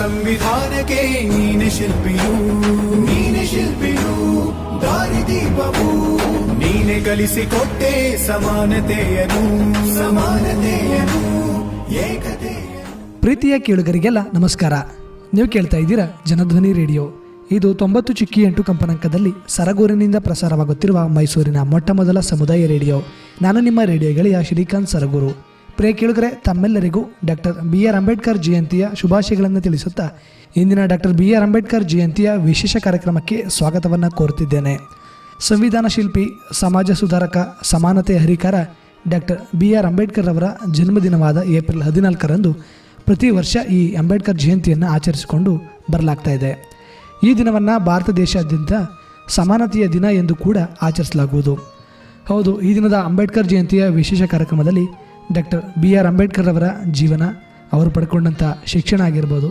ಸಂವಿಧಾನಕ್ಕೆ ನೀನೆ ಶಿಲ್ಪಿಯು, ನೀನೆ ಶಿಲ್ಪಿಯು, ದಾರಿದೀಪವು ನೀನೆ ಕಲಿಸಿಕೊಟ್ಟೆ ಸಮಾನತೆಯನ್ನು, ಸಮಾನತೆಯನ್ನು, ಏಕತೆಯನ್ನು. ಪ್ರೀತಿಯ ಕೇಳುಗರಿಗೆಲ್ಲ ನಮಸ್ಕಾರ. ನೀವು ಕೇಳ್ತಾ ಇದ್ದೀರಾ ಜನಧ್ವನಿ ರೇಡಿಯೋ. ಇದು 90.8 ಕಂಪನಾಂಕದಲ್ಲಿ ಸರಗೂರಿನಿಂದ ಪ್ರಸಾರವಾಗುತ್ತಿರುವ ಮೈಸೂರಿನ ಮೊಟ್ಟ ಮೊದಲ ಸಮುದಾಯ ರೇಡಿಯೋ. ನಾನು ನಿಮ್ಮ ರೇಡಿಯೋ ಗೆಳೆಯ ಶ್ರೀಕಾಂತ್ ಸರಗೂರು. ಪ್ರಿಯ ಕೇಳುಗರೆ, ತಮ್ಮೆಲ್ಲರಿಗೂ ಡಾಕ್ಟರ್ BR ಅಂಬೇಡ್ಕರ್ ಜಯಂತಿಯ ಶುಭಾಶಯಗಳನ್ನು ತಿಳಿಸುತ್ತಾ ಇಂದಿನ ಡಾಕ್ಟರ್ BR ಅಂಬೇಡ್ಕರ್ ಜಯಂತಿಯ ವಿಶೇಷ ಕಾರ್ಯಕ್ರಮಕ್ಕೆ ಸ್ವಾಗತವನ್ನು ಕೋರುತ್ತಿದ್ದೇನೆ. ಸಂವಿಧಾನ ಶಿಲ್ಪಿ, ಸಮಾಜ ಸುಧಾರಕ, ಸಮಾನತೆಯ ಹರಿಕಾರ ಡಾಕ್ಟರ್ BR ಅಂಬೇಡ್ಕರ್ ಅವರ ಜನ್ಮದಿನವಾದ ಏಪ್ರಿಲ್ 14ರಂದು ಪ್ರತಿ ವರ್ಷ ಈ ಅಂಬೇಡ್ಕರ್ ಜಯಂತಿಯನ್ನು ಆಚರಿಸಿಕೊಂಡು ಬರಲಾಗ್ತಾ ಇದೆ. ಈ ದಿನವನ್ನು ಭಾರತ ದೇಶಾದ್ಯಂತ ಸಮಾನತೆಯ ದಿನ ಎಂದು ಕೂಡ ಆಚರಿಸಲಾಗುವುದು. ಹೌದು, ಈ ದಿನದ ಅಂಬೇಡ್ಕರ್ ಜಯಂತಿಯ ವಿಶೇಷ ಕಾರ್ಯಕ್ರಮದಲ್ಲಿ ಡಾಕ್ಟರ್ BR ಅಂಬೇಡ್ಕರ್ ಅವರ ಜೀವನ, ಅವರು ಪಡ್ಕೊಂಡಂಥ ಶಿಕ್ಷಣ ಆಗಿರ್ಬೋದು,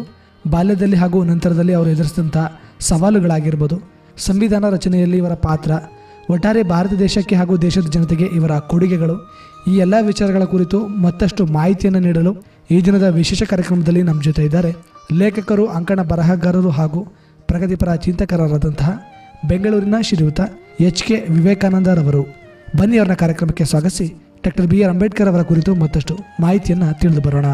ಬಾಲ್ಯದಲ್ಲಿ ಹಾಗೂ ನಂತರದಲ್ಲಿ ಅವರು ಎದುರಿಸಿದಂಥ ಸವಾಲುಗಳಾಗಿರ್ಬೋದು, ಸಂವಿಧಾನ ರಚನೆಯಲ್ಲಿ ಇವರ ಪಾತ್ರ, ಒಟ್ಟಾರೆ ಭಾರತ ದೇಶಕ್ಕೆ ಹಾಗೂ ದೇಶದ ಜನತೆಗೆ ಇವರ ಕೊಡುಗೆಗಳು, ಈ ಎಲ್ಲ ವಿಚಾರಗಳ ಕುರಿತು ಮತ್ತಷ್ಟು ಮಾಹಿತಿಯನ್ನು ನೀಡಲು ಈ ದಿನದ ವಿಶೇಷ ಕಾರ್ಯಕ್ರಮದಲ್ಲಿ ನಮ್ಮ ಜೊತೆ ಇದ್ದಾರೆ ಲೇಖಕರು, ಅಂಕಣ ಬರಹಗಾರರು ಹಾಗೂ ಪ್ರಗತಿಪರ ಚಿಂತಕರಾದಂತಹ ಬೆಂಗಳೂರಿನ ಶ್ರೀಯುತ HK ವಿವೇಕಾನಂದರವರು. ಬನ್ನಿ ಅವರನ್ನ ಕಾರ್ಯಕ್ರಮಕ್ಕೆ ಸ್ವಾಗತಿಸಿ ಡಾಕ್ಟರ್ BR ಅಂಬೇಡ್ಕರ್ ಅವರ ಕುರಿತು ಮತ್ತಷ್ಟು ಮಾಹಿತಿಯನ್ನು ತಿಳಿದು ಬರೋಣ.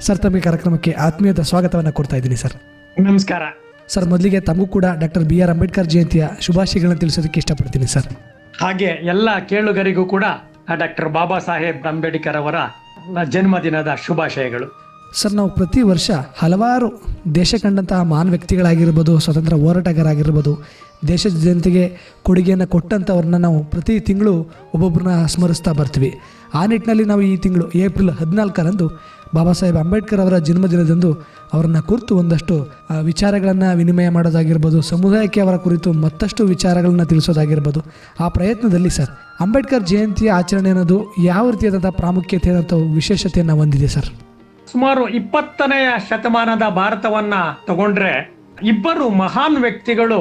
ಸರ್, ತಮಗೆ ಕಾರ್ಯಕ್ರಮಕ್ಕೆ ಆತ್ಮೀಯದ ಸ್ವಾಗತವನ್ನು ಕೊಡ್ತಾ ಇದ್ದೀನಿ ಸರ್. ನಮಸ್ಕಾರ ಸರ್. ಮೊದಲಿಗೆ ತಮಗೂ ಕೂಡ ಡಾಕ್ಟರ್ BR ಅಂಬೇಡ್ಕರ್ ಜಯಂತಿಯ ಶುಭಾಶಯಗಳನ್ನು ತಿಳಿಸೋದಕ್ಕೆ ಇಷ್ಟಪಡ್ತೀನಿ ಸರ್. ಹಾಗೆ ಎಲ್ಲ ಕೇಳುಗರಿಗೂ ಕೂಡ ಡಾಕ್ಟರ್ ಬಾಬಾ ಸಾಹೇಬ್ ಅಂಬೇಡ್ಕರ್ ಅವರ ಜನ್ಮದಿನದ ಶುಭಾಶಯಗಳು. ಸರ್, ನಾವು ಪ್ರತಿ ವರ್ಷ ಹಲವಾರು ದೇಶ ಕಂಡಂತಹ ಮಹಾನ್ ವ್ಯಕ್ತಿಗಳಾಗಿರ್ಬೋದು, ಸ್ವತಂತ್ರ ಹೋರಾಟಗಾರರಾಗಿರ್ಬೋದು, ದೇಶದ ಜನತೆಗೆ ಕೊಡುಗೆಯನ್ನು ಕೊಟ್ಟಂಥವ್ರನ್ನ ನಾವು ಪ್ರತಿ ತಿಂಗಳು ಒಬ್ಬೊಬ್ಬರನ್ನ ಸ್ಮರಿಸ್ತಾ ಬರ್ತೀವಿ. ಆ ನಿಟ್ಟಿನಲ್ಲಿ ನಾವು ಈ ತಿಂಗಳು ಏಪ್ರಿಲ್ 14ರಂದು ಬಾಬಾ ಸಾಹೇಬ್ ಅಂಬೇಡ್ಕರ್ ಅವರ ಜನ್ಮದಿನದಂದು ಅವರನ್ನು ಕುರಿತು ಒಂದಷ್ಟು ವಿಚಾರಗಳನ್ನು ವಿನಿಮಯ ಮಾಡೋದಾಗಿರ್ಬೋದು, ಸಮುದಾಯಕ್ಕೆ ಅವರ ಕುರಿತು ಮತ್ತಷ್ಟು ವಿಚಾರಗಳನ್ನು ತಿಳಿಸೋದಾಗಿರ್ಬೋದು. ಆ ಪ್ರಯತ್ನದಲ್ಲಿ ಸರ್, ಅಂಬೇಡ್ಕರ್ ಜಯಂತಿಯ ಆಚರಣೆ ಅನ್ನೋದು ಯಾವ ರೀತಿಯಾದಂಥ ಪ್ರಾಮುಖ್ಯತೆ ಅಥವಾ ವಿಶೇಷತೆಯನ್ನು ಹೊಂದಿದೆ ಸರ್? ಸುಮಾರು 20ನೆಯ ಶತಮಾನದ ಭಾರತವನ್ನ ತಗೊಂಡ್ರೆ ಇಬ್ಬರು ಮಹಾನ್ ವ್ಯಕ್ತಿಗಳು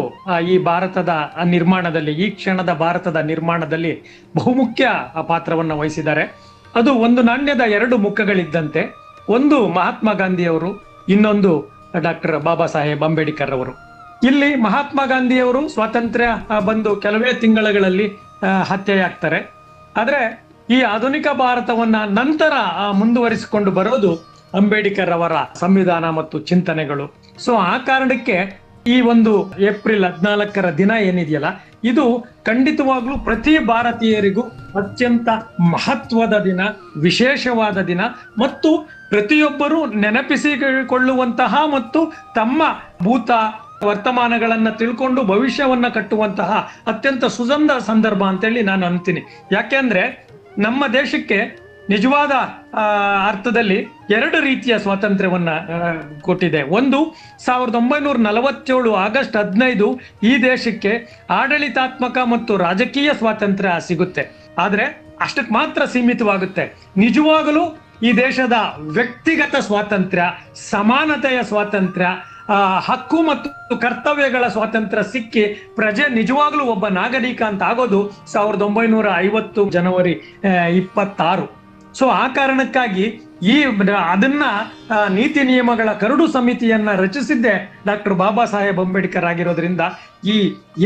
ಈ ಭಾರತದ ನಿರ್ಮಾಣದಲ್ಲಿ, ಈ ಕ್ಷಣದ ಭಾರತದ ನಿರ್ಮಾಣದಲ್ಲಿ ಬಹುಮುಖ್ಯ ಪಾತ್ರವನ್ನು ವಹಿಸಿದ್ದಾರೆ. ಅದು ಒಂದು ನಾಣ್ಯದ ಎರಡು ಮುಖಗಳಿದ್ದಂತೆ. ಒಂದು ಮಹಾತ್ಮ ಗಾಂಧಿಯವರು, ಇನ್ನೊಂದು ಡಾಕ್ಟರ್ ಬಾಬಾ ಸಾಹೇಬ್ ಅಂಬೇಡ್ಕರ್ ಅವರು. ಇಲ್ಲಿ ಮಹಾತ್ಮ ಗಾಂಧಿಯವರು ಸ್ವಾತಂತ್ರ್ಯ ಬಂದು ಕೆಲವೇ ತಿಂಗಳುಗಳಲ್ಲಿ ಹತ್ಯೆಯಾಗ್ತಾರೆ. ಆದ್ರೆ ಈ ಆಧುನಿಕ ಭಾರತವನ್ನ ನಂತರ ಮುಂದುವರಿಸಿಕೊಂಡು ಬರೋದು ಅಂಬೇಡ್ಕರ್ ಅವರ ಸಂವಿಧಾನ ಮತ್ತು ಚಿಂತನೆಗಳು. ಸೊ ಆ ಕಾರಣಕ್ಕೆ ಈ ಒಂದು ಏಪ್ರಿಲ್ 14ರ ದಿನ ಏನಿದೆಯಲ್ಲ, ಇದು ಖಂಡಿತವಾಗ್ಲೂ ಪ್ರತಿ ಭಾರತೀಯರಿಗೂ ಅತ್ಯಂತ ಮಹತ್ವದ ದಿನ, ವಿಶೇಷವಾದ ದಿನ ಮತ್ತು ಪ್ರತಿಯೊಬ್ಬರೂ ನೆನಪಿಸಿಕೊಳ್ಳುವಂತಹ ಮತ್ತು ತಮ್ಮ ಭೂತ ವರ್ತಮಾನಗಳನ್ನ ತಿಳ್ಕೊಂಡು ಭವಿಷ್ಯವನ್ನ ಕಟ್ಟುವಂತಹ ಅತ್ಯಂತ ಸುಗಂಧ ಸಂದರ್ಭ ಅಂತೇಳಿ ನಾನು ಅಂತೀನಿ. ಯಾಕೆಂದ್ರೆ ನಮ್ಮ ದೇಶಕ್ಕೆ ನಿಜವಾದ ಅರ್ಥದಲ್ಲಿ ಎರಡು ರೀತಿಯ ಸ್ವಾತಂತ್ರ್ಯವನ್ನ ಕೊಟ್ಟಿದೆ. ಒಂದು 1947 ಆಗಸ್ಟ್ 15 ಈ ದೇಶಕ್ಕೆ ಆಡಳಿತಾತ್ಮಕ ಮತ್ತು ರಾಜಕೀಯ ಸ್ವಾತಂತ್ರ್ಯ ಸಿಗುತ್ತೆ. ಆದ್ರೆ ಅಷ್ಟಕ್ಕೆ ಮಾತ್ರ ಸೀಮಿತವಾಗುತ್ತೆ. ನಿಜವಾಗಲೂ ಈ ದೇಶದ ವ್ಯಕ್ತಿಗತ ಸ್ವಾತಂತ್ರ್ಯ, ಸಮಾನತೆಯ ಸ್ವಾತಂತ್ರ್ಯ, ಹಕ್ಕು ಮತ್ತು ಕರ್ತವ್ಯಗಳ ಸ್ವಾತಂತ್ರ್ಯ ಸಿಕ್ಕಿ ಪ್ರಜೆ ನಿಜವಾಗ್ಲೂ ಒಬ್ಬ ನಾಗರಿಕ ಅಂತ ಆಗೋದು 1950 ಜನವರಿ 26. ಸೊ ಆ ಕಾರಣಕ್ಕಾಗಿ ಅದನ್ನ ನೀತಿ ನಿಯಮಗಳ ಕರಡು ಸಮಿತಿಯನ್ನ ರಚಿಸಿದ್ದೆ ಡಾಕ್ಟರ್ ಬಾಬಾ ಸಾಹೇಬ್ ಅಂಬೇಡ್ಕರ್ ಆಗಿರೋದ್ರಿಂದ ಈ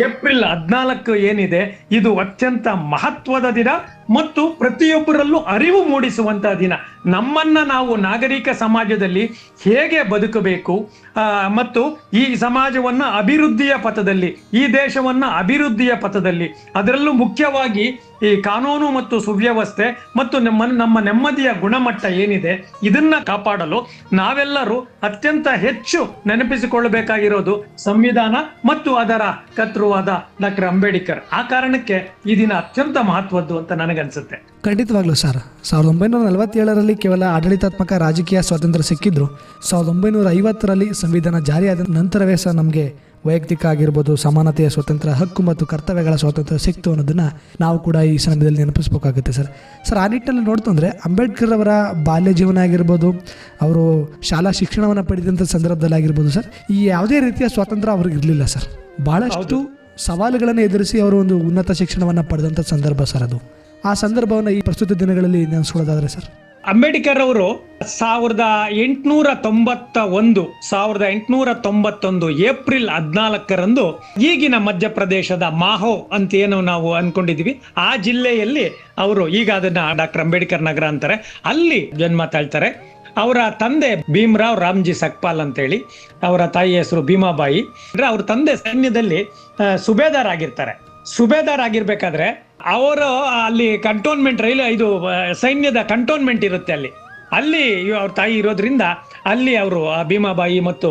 ಏಪ್ರಿಲ್ 14 ಏನಿದೆ, ಇದು ಅತ್ಯಂತ ಮಹತ್ವದ ದಿನ ಮತ್ತು ಪ್ರತಿಯೊಬ್ಬರಲ್ಲೂ ಅರಿವು ಮೂಡಿಸುವಂತಹ ದಿನ. ನಮ್ಮನ್ನ ನಾವು ನಾಗರಿಕ ಸಮಾಜದಲ್ಲಿ ಹೇಗೆ ಬದುಕಬೇಕು ಮತ್ತು ಈ ಸಮಾಜವನ್ನ ಅಭಿವೃದ್ಧಿಯ ಪಥದಲ್ಲಿ, ಈ ದೇಶವನ್ನ ಅಭಿವೃದ್ಧಿಯ ಪಥದಲ್ಲಿ, ಅದರಲ್ಲೂ ಮುಖ್ಯವಾಗಿ ಈ ಕಾನೂನು ಮತ್ತು ಸುವ್ಯವಸ್ಥೆ ಮತ್ತು ನಮ್ಮ ನೆಮ್ಮದಿಯ ಗುಣಮಟ್ಟ ಏನಿದೆ, ಇದನ್ನ ಕಾಪಾಡಲು ನಾವೆಲ್ಲರೂ ಅತ್ಯಂತ ಹೆಚ್ಚು ನೆನಪಿಸಿಕೊಳ್ಳಬೇಕಾಗಿರೋದು ಸಂವಿಧಾನ ಮತ್ತು ಅದರ ಕರ್ತೃವಾದ ಡಾಕ್ಟರ್ ಅಂಬೇಡ್ಕರ್. ಆ ಕಾರಣಕ್ಕೆ ಈ ದಿನ ಅತ್ಯಂತ ಮಹತ್ವದ್ದು ಅಂತ ನನಗನ್ಸುತ್ತೆ. ಖಂಡಿತವಾಗ್ಲೂ ಸರ್, 1947ರಲ್ಲಿ ಕೇವಲ ಆಡಳಿತಾತ್ಮಕ ರಾಜಕೀಯ ಸ್ವಾತಂತ್ರ್ಯ ಸಿಕ್ಕಿದ್ರು. 1950ರಲ್ಲಿ ಸಂವಿಧಾನ ಜಾರಿಯಾದ ನಂತರವೇ ಸರ್ ನಮಗೆ ವೈಯಕ್ತಿಕ ಆಗಿರ್ಬೋದು, ಸಮಾನತೆಯ ಸ್ವಾತಂತ್ರ್ಯ, ಹಕ್ಕು ಮತ್ತು ಕರ್ತವ್ಯಗಳ ಸ್ವಾತಂತ್ರ್ಯ ಸಿಕ್ತು ಅನ್ನೋದನ್ನ ನಾವು ಕೂಡ ಈ ಸಮಯದಲ್ಲಿ ನೆನಪಿಸ್ಬೇಕಾಗುತ್ತೆ ಸರ್. ಆ ನಿಟ್ಟಿನಲ್ಲಿ ನೋಡ್ತಂದ್ರೆ ಅಂಬೇಡ್ಕರ್ ಅವರ ಬಾಲ್ಯ ಜೀವನ ಆಗಿರ್ಬೋದು, ಅವರು ಶಾಲಾ ಶಿಕ್ಷಣವನ್ನು ಪಡೆದಂಥ ಸಂದರ್ಭದಲ್ಲಿ ಆಗಿರ್ಬೋದು ಸರ್, ಈ ಯಾವುದೇ ರೀತಿಯ ಸ್ವಾತಂತ್ರ್ಯ ಅವ್ರಿಗೆ ಇರಲಿಲ್ಲ ಸರ್. ಬಹಳಷ್ಟು ಸವಾಲುಗಳನ್ನು ಎದುರಿಸಿ ಅವರು ಒಂದು ಉನ್ನತ ಶಿಕ್ಷಣವನ್ನು ಪಡೆದಂಥ ಸಂದರ್ಭ ಸರ್ ಅದು. ಆ ಸಂದರ್ಭವನ್ನು ಈ ಪ್ರಸ್ತುತ ದಿನಗಳಲ್ಲಿ ನೆನೆಸ್ಕೊಳ್ಳೋದಾದ್ರೆ ಸರ್, ಅಂಬೇಡ್ಕರ್ ಅವರು 1891 ಏಪ್ರಿಲ್ 14ರಂದು ಈಗಿನ ಮಧ್ಯಪ್ರದೇಶದ ಮಾಹೋ ಅಂತ ಏನು ನಾವು ಅನ್ಕೊಂಡಿದೀವಿ ಆ ಜಿಲ್ಲೆಯಲ್ಲಿ ಅವರು, ಈಗ ಅದನ್ನ ಡಾಕ್ಟರ್ ಅಂಬೇಡ್ಕರ್ ನಗರ ಅಂತಾರೆ, ಅಲ್ಲಿ ಜನ್ಮ ತಾಳ್ತಾರೆ. ಅವರ ತಂದೆ ಭೀಮರಾವ್ ರಾಮ್ಜಿ ಸಕ್ಪಾಲ್ ಅಂತೇಳಿ, ಅವರ ತಾಯಿ ಹೆಸರು ಭೀಮಾಬಾಯಿ. ಅಂದ್ರೆ ಅವ್ರ ತಂದೆ ಸೈನ್ಯದಲ್ಲಿ ಸುಬೇದಾರ್ ಆಗಿರ್ತಾರೆ. ಸುಬೇದಾರ್ ಆಗಿರ್ಬೇಕಾದ್ರೆ ಅವರು ಅಲ್ಲಿ ಕಂಟೋನ್ಮೆಂಟ್ ಇದು ಸೈನ್ಯದ ಕಂಟೋನ್ಮೆಂಟ್ ಇರುತ್ತೆ, ಅಲ್ಲಿ ಅವ್ರ ತಾಯಿ ಇರೋದ್ರಿಂದ ಅಲ್ಲಿ ಅವರು ಭೀಮಾಬಾಯಿ ಮತ್ತು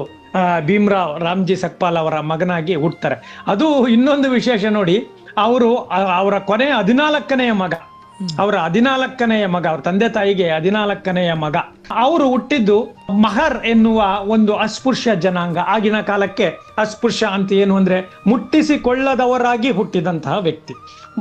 ಭೀಮರಾವ್ ರಾಮ್ಜಿ ಸಕ್ಪಾಲ್ ಅವರ ಮಗನಾಗಿ ಹುಟ್ಟುತ್ತಾರೆ. ಅದು ಇನ್ನೊಂದು ವಿಶೇಷ ನೋಡಿ, ಅವರ ಕೊನೆಯ 14ನೇ ಮಗ, ಅವ್ರ ತಂದೆ ತಾಯಿಗೆ 14ನೇ ಮಗ. ಅವರು ಹುಟ್ಟಿದ್ದು ಮಹರ್ ಎನ್ನುವ ಒಂದು ಅಸ್ಪೃಶ್ಯ ಜನಾಂಗ. ಆಗಿನ ಕಾಲಕ್ಕೆ ಅಸ್ಪೃಶ್ಯ ಅಂತ ಏನು ಅಂದ್ರೆ ಮುಟ್ಟಿಸಿಕೊಳ್ಳದವರಾಗಿ ಹುಟ್ಟಿದಂತಹ ವ್ಯಕ್ತಿ.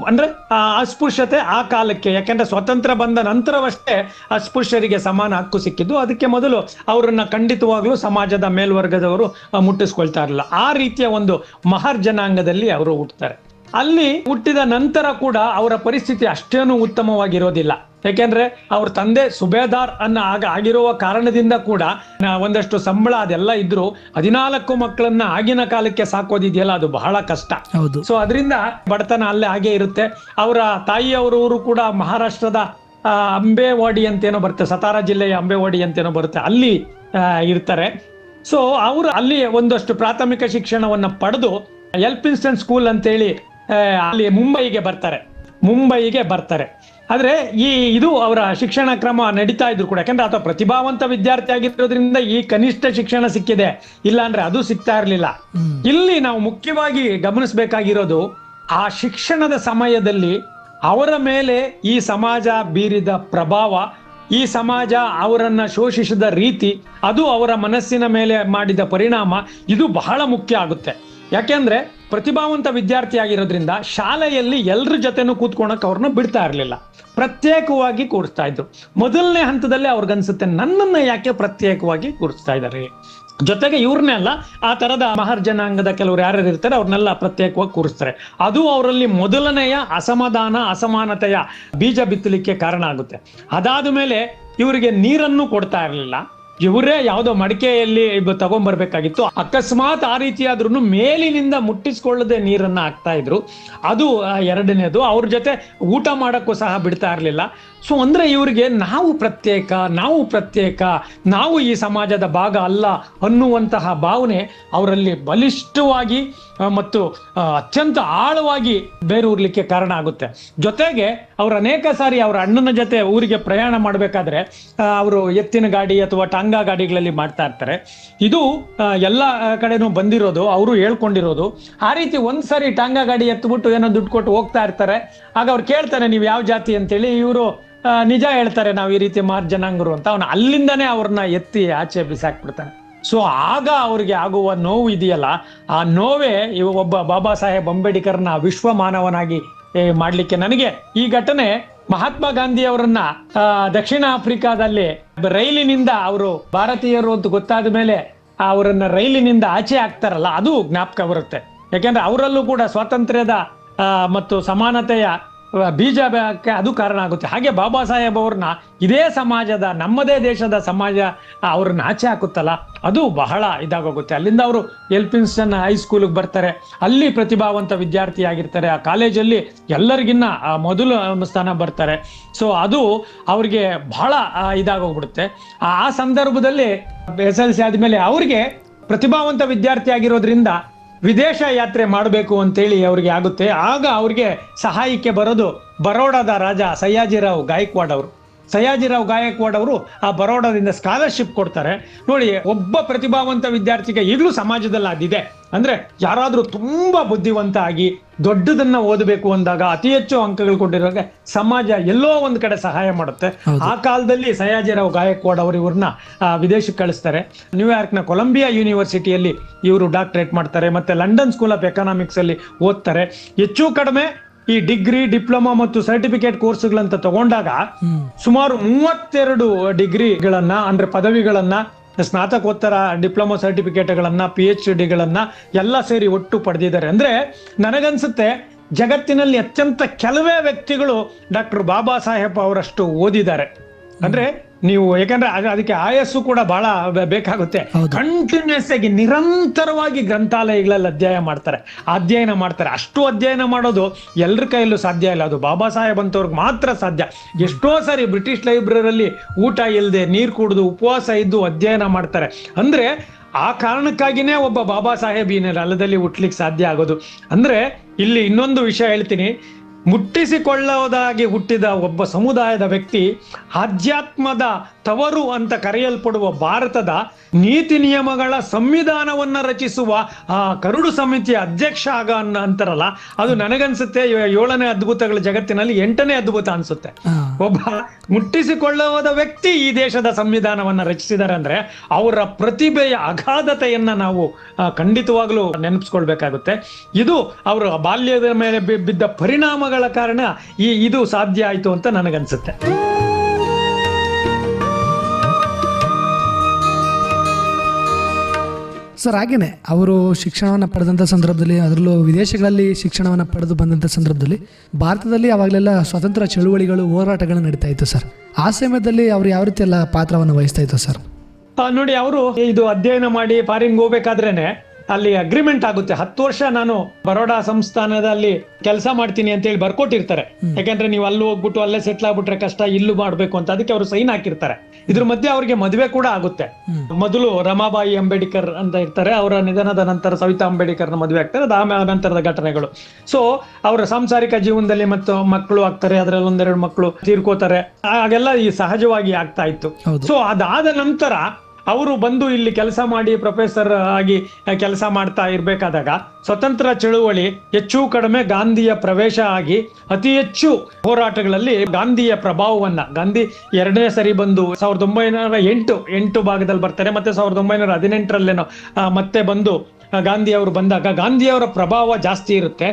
ಅಂದ್ರೆ ಆ ಅಸ್ಪೃಶ್ಯತೆ ಆ ಕಾಲಕ್ಕೆ, ಯಾಕೆಂದ್ರೆ ಸ್ವತಂತ್ರ ಬಂದ ನಂತರವಷ್ಟೇ ಅಸ್ಪೃಶ್ಯರಿಗೆ ಸಮಾನ ಹಕ್ಕು ಸಿಕ್ಕಿದ್ದು. ಅದಕ್ಕೆ ಮೊದಲು ಅವರನ್ನ ಖಂಡಿತವಾಗ್ಲೂ ಸಮಾಜದ ಮೇಲ್ವರ್ಗದವರು ಮುಟ್ಟಿಸ್ಕೊಳ್ತಾ ಇರಲಿಲ್ಲ. ಆ ರೀತಿಯ ಒಂದು ಮಹರ್ ಜನಾಂಗದಲ್ಲಿ ಅವರು ಹುಟ್ಟುತ್ತಾರೆ. ಅಲ್ಲಿ ಹುಟ್ಟಿದ ನಂತರ ಕೂಡ ಅವರ ಪರಿಸ್ಥಿತಿ ಅಷ್ಟೇನು ಉತ್ತಮವಾಗಿರೋದಿಲ್ಲ. ಯಾಕೆಂದ್ರೆ ಅವ್ರ ತಂದೆ ಸುಬೇದಾರ್ ಆಗಿರುವ ಕಾರಣದಿಂದ ಕೂಡ ಒಂದಷ್ಟು ಸಂಬಳ ಅದೆಲ್ಲ ಇದ್ರು 14 ಮಕ್ಕಳನ್ನ ಆಗಿನ ಕಾಲಕ್ಕೆ ಸಾಕೋದಿದೆಯಲ್ಲ, ಅದು ಬಹಳ ಕಷ್ಟ. ಸೊ ಅದರಿಂದ ಬಡತನ ಅಲ್ಲೇ ಹಾಗೆ ಇರುತ್ತೆ. ಅವರ ತಾಯಿಯವರ ಊರು ಕೂಡ ಮಹಾರಾಷ್ಟ್ರದ ಅಂಬೇವಾಡಿ ಅಂತೇನೋ ಬರುತ್ತೆ, ಸತಾರಾ ಜಿಲ್ಲೆಯ ಅಂಬೇವಾಡಿ ಅಂತೇನೋ ಬರುತ್ತೆ, ಅಲ್ಲಿ ಇರ್ತಾರೆ. ಸೊ ಅವರು ಅಲ್ಲಿ ಒಂದಷ್ಟು ಪ್ರಾಥಮಿಕ ಶಿಕ್ಷಣವನ್ನ ಪಡೆದು ಎಲ್ಪಿನ್ಸ್ಟನ್ ಸ್ಕೂಲ್ ಅಂತೇಳಿ ಅಲ್ಲಿ ಮುಂಬೈಗೆ ಬರ್ತಾರೆ. ಆದ್ರೆ ಇದು ಅವರ ಶಿಕ್ಷಣ ಕ್ರಮ ನಡೀತಾ ಇದ್ರು ಕೂಡ, ಯಾಕಂದ್ರೆ ಆತ ಪ್ರತಿಭಾವಂತ ವಿದ್ಯಾರ್ಥಿ ಆಗಿರೋದ್ರಿಂದ ಈ ಕನಿಷ್ಠ ಶಿಕ್ಷಣ ಸಿಕ್ಕಿದೆ, ಇಲ್ಲ ಅಂದ್ರೆ ಅದು ಸಿಗ್ತಾ ಇರ್ಲಿಲ್ಲ. ಇಲ್ಲಿ ನಾವು ಮುಖ್ಯವಾಗಿ ಗಮನಿಸಬೇಕಾಗಿರೋದು, ಆ ಶಿಕ್ಷಣದ ಸಮಯದಲ್ಲಿ ಅವರ ಮೇಲೆ ಈ ಸಮಾಜ ಬೀರಿದ ಪ್ರಭಾವ, ಈ ಸಮಾಜ ಅವರನ್ನ ಶೋಷಿಸಿದ ರೀತಿ, ಅದು ಅವರ ಮನಸ್ಸಿನ ಮೇಲೆ ಮಾಡಿದ ಪರಿಣಾಮ, ಇದು ಬಹಳ ಮುಖ್ಯ ಆಗುತ್ತೆ. ಯಾಕೆಂದ್ರೆ ಪ್ರತಿಭಾವಂತ ವಿದ್ಯಾರ್ಥಿ ಆಗಿರೋದ್ರಿಂದ ಶಾಲೆಯಲ್ಲಿ ಎಲ್ರ ಜೊತೆನೂ ಕೂತ್ಕೊಳಕ್ ಅವ್ರನ್ನ ಬಿಡ್ತಾ ಇರ್ಲಿಲ್ಲ, ಪ್ರತ್ಯೇಕವಾಗಿ ಕೂರಿಸ್ತಾ ಇದ್ರು. ಮೊದಲನೇ ಹಂತದಲ್ಲಿ ಅವ್ರಿಗನ್ಸುತ್ತೆ, ನನ್ನನ್ನ ಯಾಕೆ ಪ್ರತ್ಯೇಕವಾಗಿ ಕೂರಿಸ್ತಾ ಇದ್ದಾರೆ, ಜೊತೆಗೆ ಇವ್ರನ್ನೇ ಅಲ್ಲ, ಆ ತರದ ಮಹರ್ ಜನಾಂಗದ ಕೆಲವರು ಯಾರ್ಯಾರು ಇರ್ತಾರೆ ಅವ್ರನ್ನೆಲ್ಲ ಪ್ರತ್ಯೇಕವಾಗಿ ಕೂರಿಸ್ತಾರೆ. ಅದು ಅವರಲ್ಲಿ ಮೊದಲನೆಯ ಅಸಮಾನತೆಯ ಬೀಜ ಬಿತ್ತಲಿಕ್ಕೆ ಕಾರಣ ಆಗುತ್ತೆ. ಅದಾದ ಮೇಲೆ ಇವರಿಗೆ ನೀರನ್ನು ಕೊಡ್ತಾ ಇರಲಿಲ್ಲ, ಇವರೇ ಯಾವುದೋ ಮಡಿಕೆಯಲ್ಲಿ ತಗೊಂಡ್ಬರ್ಬೇಕಾಗಿತ್ತು. ಅಕಸ್ಮಾತ್ ಆ ರೀತಿಯಾದ್ರೂ ಮೇಲಿನಿಂದ ಮುಟ್ಟಿಸ್ಕೊಳ್ಳದೆ ನೀರನ್ನ ಹಾಕ್ತಾ ಇದ್ರು. ಅದು ಎರಡನೇದು. ಅವ್ರ ಜೊತೆ ಊಟ ಮಾಡಕ್ಕೂ ಸಹ ಬಿಡ್ತಾ ಇರಲಿಲ್ಲ. ಸೊ ಅಂದ್ರೆ ಇವರಿಗೆ ನಾವು ಪ್ರತ್ಯೇಕ, ನಾವು ಈ ಸಮಾಜದ ಭಾಗ ಅಲ್ಲ ಅನ್ನುವಂತಹ ಭಾವನೆ ಅವರಲ್ಲಿ ಬಲಿಷ್ಠವಾಗಿ ಮತ್ತು ಅತ್ಯಂತ ಆಳವಾಗಿ ಬೇರೂರ್ಲಿಕ್ಕೆ ಕಾರಣ ಆಗುತ್ತೆ. ಜೊತೆಗೆ ಅವರು ಅನೇಕ ಸಾರಿ ಅವರ ಅಣ್ಣನ ಜೊತೆ ಊರಿಗೆ ಪ್ರಯಾಣ ಮಾಡಬೇಕಾದ್ರೆ ಅವರು ಎತ್ತಿನ ಗಾಡಿ ಅಥವಾ ಟಾಂಗಾ ಗಾಡಿಗಳಲ್ಲಿ ಮಾಡ್ತಾ ಇರ್ತಾರೆ. ಇದು ಎಲ್ಲ ಕಡೆನೂ ಬಂದಿರೋದು, ಅವರು ಹೇಳ್ಕೊಂಡಿರೋದು. ಆ ರೀತಿ ಒಂದ್ಸರಿ ಟಾಂಗಾ ಗಾಡಿ ಎತ್ಬಿಟ್ಟು ಏನೋ ದುಡ್ಡು ಕೊಟ್ಟು ಹೋಗ್ತಾ ಇರ್ತಾರೆ. ಆಗ ಅವ್ರು ಕೇಳ್ತಾರೆ, ನೀವು ಯಾವ ಜಾತಿ ಅಂತೇಳಿ. ಇವರು ನಿಜ ಹೇಳ್ತಾರೆ, ನಾವು ಈ ರೀತಿ ಮಾರ್ ಜನಾಂಗರು ಅಂತ. ಅವನು ಅಲ್ಲಿಂದನೇ ಅವ್ರನ್ನ ಎತ್ತಿ ಆಚೆ ಬಿಸಾಕ್ಬಿಡ್ತಾನೆ. ಸೊ ಆಗ ಅವ್ರಿಗೆ ಆಗುವ ನೋವು ಇದೆಯಲ್ಲ, ಆ ನೋವೇ ಒಬ್ಬ ಬಾಬಾ ಸಾಹೇಬ್ ಅಂಬೇಡ್ಕರ್ನ ವಿಶ್ವ ಮಾನವನಾಗಿ ಮಾಡ್ಲಿಕ್ಕೆ. ನನಗೆ ಈ ಘಟನೆ ಮಹಾತ್ಮ ಗಾಂಧಿ ಅವರನ್ನ ದಕ್ಷಿಣ ಆಫ್ರಿಕಾದಲ್ಲಿ ರೈಲಿನಿಂದ, ಅವರು ಭಾರತೀಯರು ಅಂತ ಗೊತ್ತಾದ ಮೇಲೆ ಅವರನ್ನ ರೈಲಿನಿಂದ ಆಚೆ ಹಾಕ್ತಾರಲ್ಲ, ಅದು ಜ್ಞಾಪಕ ಬರುತ್ತೆ. ಯಾಕೆಂದ್ರೆ ಅವರಲ್ಲೂ ಕೂಡ ಸ್ವಾತಂತ್ರ್ಯದ ಮತ್ತು ಸಮಾನತೆಯ ಬೀಜಕ್ಕೆ ಅದು ಕಾರಣ ಆಗುತ್ತೆ. ಹಾಗೆ ಬಾಬಾ ಸಾಹೇಬ್ ಅವ್ರನ್ನ ಇದೇ ಸಮಾಜದ, ನಮ್ಮದೇ ದೇಶದ ಸಮಾಜ ಅವ್ರನ್ನ ಆಚೆ ಹಾಕುತ್ತಲ್ಲ, ಅದು ಬಹಳ ಇದಾಗೋಗುತ್ತೆ. ಅಲ್ಲಿಂದ ಅವರು ಎಲ್ಪಿನ್ಸ್ಟನ್ ಹೈಸ್ಕೂಲ್ಗೆ ಬರ್ತಾರೆ. ಅಲ್ಲಿ ಪ್ರತಿಭಾವಂತ ವಿದ್ಯಾರ್ಥಿ ಆಗಿರ್ತಾರೆ. ಆ ಕಾಲೇಜಲ್ಲಿ ಎಲ್ಲರಿಗಿನ್ನ ಮೊದಲು ಸ್ಥಾನ ಬರ್ತಾರೆ. ಸೊ ಅದು ಅವ್ರಿಗೆ ಬಹಳ ಇದಾಗೋಗ್ಬಿಡುತ್ತೆ. ಆ ಸಂದರ್ಭದಲ್ಲಿ SLC ಆದ್ಮೇಲೆ ಅವ್ರಿಗೆ ಪ್ರತಿಭಾವಂತ ವಿದ್ಯಾರ್ಥಿ ಆಗಿರೋದ್ರಿಂದ ವಿದೇಶ ಯಾತ್ರೆ ಮಾಡಬೇಕು ಅಂತೇಳಿ ಅವ್ರಿಗೆ ಆಗುತ್ತೆ. ಆಗ ಅವ್ರಿಗೆ ಸಹಾಯಕ್ಕೆ ಬರೋದು ಬರೋಡಾದ ರಾಜ ಸಯ್ಯಾಜಿರಾವ್ ಗಾಯಕ್ವಾಡ್ ಅವರು. ಸಯ್ಯಾಜಿರಾವ್ ಗಾಯಕ್ವಾಡ್ ಅವರು ಆ ಬರೋಡಾದಿಂದ ಸ್ಕಾಲರ್ಶಿಪ್ ಕೊಡ್ತಾರೆ. ನೋಡಿ, ಒಬ್ಬ ಪ್ರತಿಭಾವಂತ ವಿದ್ಯಾರ್ಥಿಗೆ ಈಗಲೂ ಸಮಾಜದಲ್ಲಿ ಅದಿದೆ. ಅಂದ್ರೆ ಯಾರಾದ್ರೂ ತುಂಬಾ ಬುದ್ಧಿವಂತ ಆಗಿ ದೊಡ್ಡದನ್ನ ಓದಬೇಕು ಅಂದಾಗ, ಅತಿ ಹೆಚ್ಚು ಅಂಕಗಳು ಕೊಟ್ಟಿರುವಾಗ ಸಮಾಜ ಎಲ್ಲೋ ಒಂದ್ ಕಡೆ ಸಹಾಯ ಮಾಡುತ್ತೆ. ಆ ಕಾಲದಲ್ಲಿ ಸಯ್ಯಾಜಿರಾವ್ ಗಾಯಕ್ವಾಡ್ ಅವರು ಇವ್ರನ್ನ ವಿದೇಶಕ್ಕೆ ಕಳಿಸ್ತಾರೆ. ನ್ಯೂಯಾರ್ಕ್ನ ಕೊಲಂಬಿಯಾ ಯೂನಿವರ್ಸಿಟಿಯಲ್ಲಿ ಇವರು ಡಾಕ್ಟರೇಟ್ ಮಾಡ್ತಾರೆ. ಮತ್ತೆ ಲಂಡನ್ ಸ್ಕೂಲ್ ಆಫ್ ಎಕನಾಮಿಕ್ಸ್ ಅಲ್ಲಿ ಓದ್ತಾರೆ. ಹೆಚ್ಚು ಕಡಿಮೆ ಈ ಡಿಗ್ರಿ, ಡಿಪ್ಲೊಮಾ ಮತ್ತು ಸರ್ಟಿಫಿಕೇಟ್ ಕೋರ್ಸ್ಗಳಂತ ತಗೊಂಡಾಗ ಸುಮಾರು 32 ಡಿಗ್ರಿಗಳನ್ನ, ಅಂದ್ರೆ ಪದವಿಗಳನ್ನ, ಸ್ನಾತಕೋತ್ತರ ಡಿಪ್ಲೊಮಾ ಸರ್ಟಿಫಿಕೇಟ್ಗಳನ್ನ, PhDಗಳನ್ನ ಎಲ್ಲ ಸೇರಿ ಒಟ್ಟು ಪಡೆದಿದ್ದಾರೆ. ಅಂದ್ರೆ ನನಗನ್ಸುತ್ತೆ ಜಗತ್ತಿನಲ್ಲಿ ಅತ್ಯಂತ ಕೆಲವೇ ವ್ಯಕ್ತಿಗಳು ಡಾಕ್ಟರ್ ಬಾಬಾ ಸಾಹೇಬ್ ಅವರಷ್ಟು ಓದಿದ್ದಾರೆ. ಅಂದ್ರೆ ನೀವು ಯಾಕಂದ್ರೆ ಅದಕ್ಕೆ ಆಯಸ್ಸು ಕೂಡ ಬಹಳ ಬೇಕಾಗುತ್ತೆ. ಕಂಟಿನ್ಯೂಸ್ ಆಗಿ ನಿರಂತರವಾಗಿ ಗ್ರಂಥಾಲಯಗಳಲ್ಲಿ ಅಧ್ಯಯನ ಮಾಡ್ತಾರೆ. ಅಷ್ಟು ಅಧ್ಯಯನ ಮಾಡೋದು ಎಲ್ಲರ ಕೈಯಲ್ಲೂ ಸಾಧ್ಯ ಇಲ್ಲ, ಅದು ಬಾಬಾ ಸಾಹೇಬ್ ಅಂತವ್ರಿಗೆ ಮಾತ್ರ ಸಾಧ್ಯ. ಎಷ್ಟೋ ಸಾರಿ ಬ್ರಿಟಿಷ್ ಲೈಬ್ರರಿಯಲ್ಲಿ ಊಟ ಇಲ್ಲದೆ ನೀರು ಕುಡಿದು ಉಪವಾಸ ಇದ್ದು ಅಧ್ಯಯನ ಮಾಡ್ತಾರೆ. ಅಂದ್ರೆ ಆ ಕಾರಣಕ್ಕಾಗಿನೇ ಒಬ್ಬ ಬಾಬಾ ಸಾಹೇಬ್ ಈ ನೆಲದಲ್ಲಿ ಹುಟ್ಲಿಕ್ಕೆ ಸಾಧ್ಯ ಆಗೋದು. ಅಂದ್ರೆ ಇಲ್ಲಿ ಇನ್ನೊಂದು ವಿಷಯ ಹೇಳ್ತೀನಿ, ಮುಟ್ಟಿಸಿಕೊಳ್ಳೋದಾಗಿ ಹುಟ್ಟಿದ ಒಬ್ಬ ಸಮುದಾಯದ ವ್ಯಕ್ತಿ ಆಧ್ಯಾತ್ಮದ ತವರು ಅಂತ ಕರೆಯಲ್ಪಡುವ ಭಾರತದ ನೀತಿ ನಿಯಮಗಳ ಸಂವಿಧಾನವನ್ನ ರಚಿಸುವ ಆ ಕರಡು ಸಮಿತಿಯ ಅಧ್ಯಕ್ಷ ಅಂತಾರಲ್ಲ, ಅದು ನನಗನ್ಸುತ್ತೆ 7ನೇ ಅದ್ಭುತಗಳ ಜಗತ್ತಿನಲ್ಲಿ 8ನೇ ಅದ್ಭುತ ಅನ್ಸುತ್ತೆ. ಒಬ್ಬ ಮುಟ್ಟಿಸಿಕೊಳ್ಳುವುದ ವ್ಯಕ್ತಿ ಈ ದೇಶದ ಸಂವಿಧಾನವನ್ನ ರಚಿಸಿದ್ದಾರೆ ಅಂದ್ರೆ ಅವರ ಪ್ರತಿಭೆಯ ಅಗಾಧತೆಯನ್ನ ನಾವು ಖಂಡಿತವಾಗ್ಲೂ ನೆನಪಿಸ್ಕೊಳ್ಬೇಕಾಗುತ್ತೆ. ಇದು ಅವರ ಬಾಲ್ಯದ ಮೇಲೆ ಬಿದ್ದ ಪರಿಣಾಮಗಳ ಕಾರಣ ಇದು ಸಾಧ್ಯ ಆಯ್ತು ಅಂತ ನನಗನ್ಸುತ್ತೆ. ಸರ್, ಹಾಗೇನೆ ಅವರು ಶಿಕ್ಷಣವನ್ನು ಪಡೆದಂಥ ಸಂದರ್ಭದಲ್ಲಿ, ಅದರಲ್ಲೂ ವಿದೇಶಗಳಲ್ಲಿ ಶಿಕ್ಷಣವನ್ನು ಪಡೆದು ಬಂದಂಥ ಸಂದರ್ಭದಲ್ಲಿ ಭಾರತದಲ್ಲಿ ಅವಾಗಲೆಲ್ಲ ಸ್ವತಂತ್ರ ಚಳುವಳಿಗಳು, ಹೋರಾಟಗಳು ನಡೀತಾ ಇತ್ತು ಸರ್. ಆ ಸಮಯದಲ್ಲಿ ಅವರು ಯಾವ ರೀತಿ ಎಲ್ಲ ಪಾತ್ರವನ್ನು ವಹಿಸ್ತಾ ಇತ್ತು ಸರ್? ನೋಡಿ, ಅವರು ಇದು ಅಧ್ಯಯನ ಮಾಡಿ ಫಾರಿನ್ಗೆ ಹೋಗ್ಬೇಕಾದ್ರೇನೆ ಅಲ್ಲಿ ಅಗ್ರಿಮೆಂಟ್ ಆಗುತ್ತೆ. 10 ವರ್ಷ ನಾನು ಬರೋಡಾ ಸಂಸ್ಥಾನದಲ್ಲಿ ಕೆಲಸ ಮಾಡ್ತೀನಿ ಅಂತ ಹೇಳಿ ಬರ್ಕೊಟ್ಟಿರ್ತಾರೆ. ಯಾಕಂದ್ರೆ ನೀವು ಅಲ್ಲಿ ಹೋಗ್ಬಿಟ್ಟು ಅಲ್ಲೇ ಸೆಟ್ಲ್ ಆಗ್ಬಿಟ್ರೆ ಕಷ್ಟ, ಇಲ್ಲೂ ಮಾಡ್ಬೇಕು ಅಂತ, ಅದಕ್ಕೆ ಅವರು ಸೈನ್ ಹಾಕಿರ್ತಾರೆ. ಇದ್ರ ಮಧ್ಯೆ ಅವ್ರಿಗೆ ಮದುವೆ ಕೂಡ ಆಗುತ್ತೆ. ಮೊದಲು ರಮಾಬಾಯಿ ಅಂಬೇಡ್ಕರ್ ಅಂತ ಇರ್ತಾರೆ, ಅವರ ನಿಧನದ ನಂತರ ಸವಿತಾ ಅಂಬೇಡ್ಕರ್ನ ಮದುವೆ ಆಗ್ತಾರೆ. ಅದಾದ ನಂತರದ ಘಟನೆಗಳು. ಸೊ ಅವರ ಸಾಂಸಾರಿಕ ಜೀವನದಲ್ಲಿ ಮತ್ತು ಮಕ್ಕಳು ಆಗ್ತಾರೆ, ಅದ್ರಲ್ಲಿ 1-2 ಮಕ್ಕಳು ತೀರ್ಕೋತಾರೆ. ಹಾಗೆಲ್ಲ ಈ ಸಹಜವಾಗಿ ಆಗ್ತಾ ಇತ್ತು. ಸೊ ಅದಾದ ನಂತರ ಅವರು ಬಂದು ಇಲ್ಲಿ ಕೆಲಸ ಮಾಡಿ ಪ್ರೊಫೆಸರ್ ಆಗಿ ಕೆಲಸ ಮಾಡ್ತಾ ಇರ್ಬೇಕಾದಾಗ ಸ್ವತಂತ್ರ ಚಳುವಳಿ ಹೆಚ್ಚು ಕಡಿಮೆ ಗಾಂಧಿಯ ಪ್ರವೇಶ ಆಗಿ ಅತಿ ಹೆಚ್ಚು ಹೋರಾಟಗಳಲ್ಲಿ ಗಾಂಧಿಯ ಪ್ರಭಾವವನ್ನ, ಗಾಂಧಿ 2ನೇ ಸರಿ ಬಂದು 1908 ಭಾಗದಲ್ಲಿ ಬರ್ತಾರೆ, ಮತ್ತೆ 1918ರಲ್ಲೇನೋ ಮತ್ತೆ ಬಂದು ಗಾಂಧಿ ಅವರು ಬಂದಾಗ ಗಾಂಧಿಯವರ ಪ್ರಭಾವ ಜಾಸ್ತಿ ಇರುತ್ತೆ.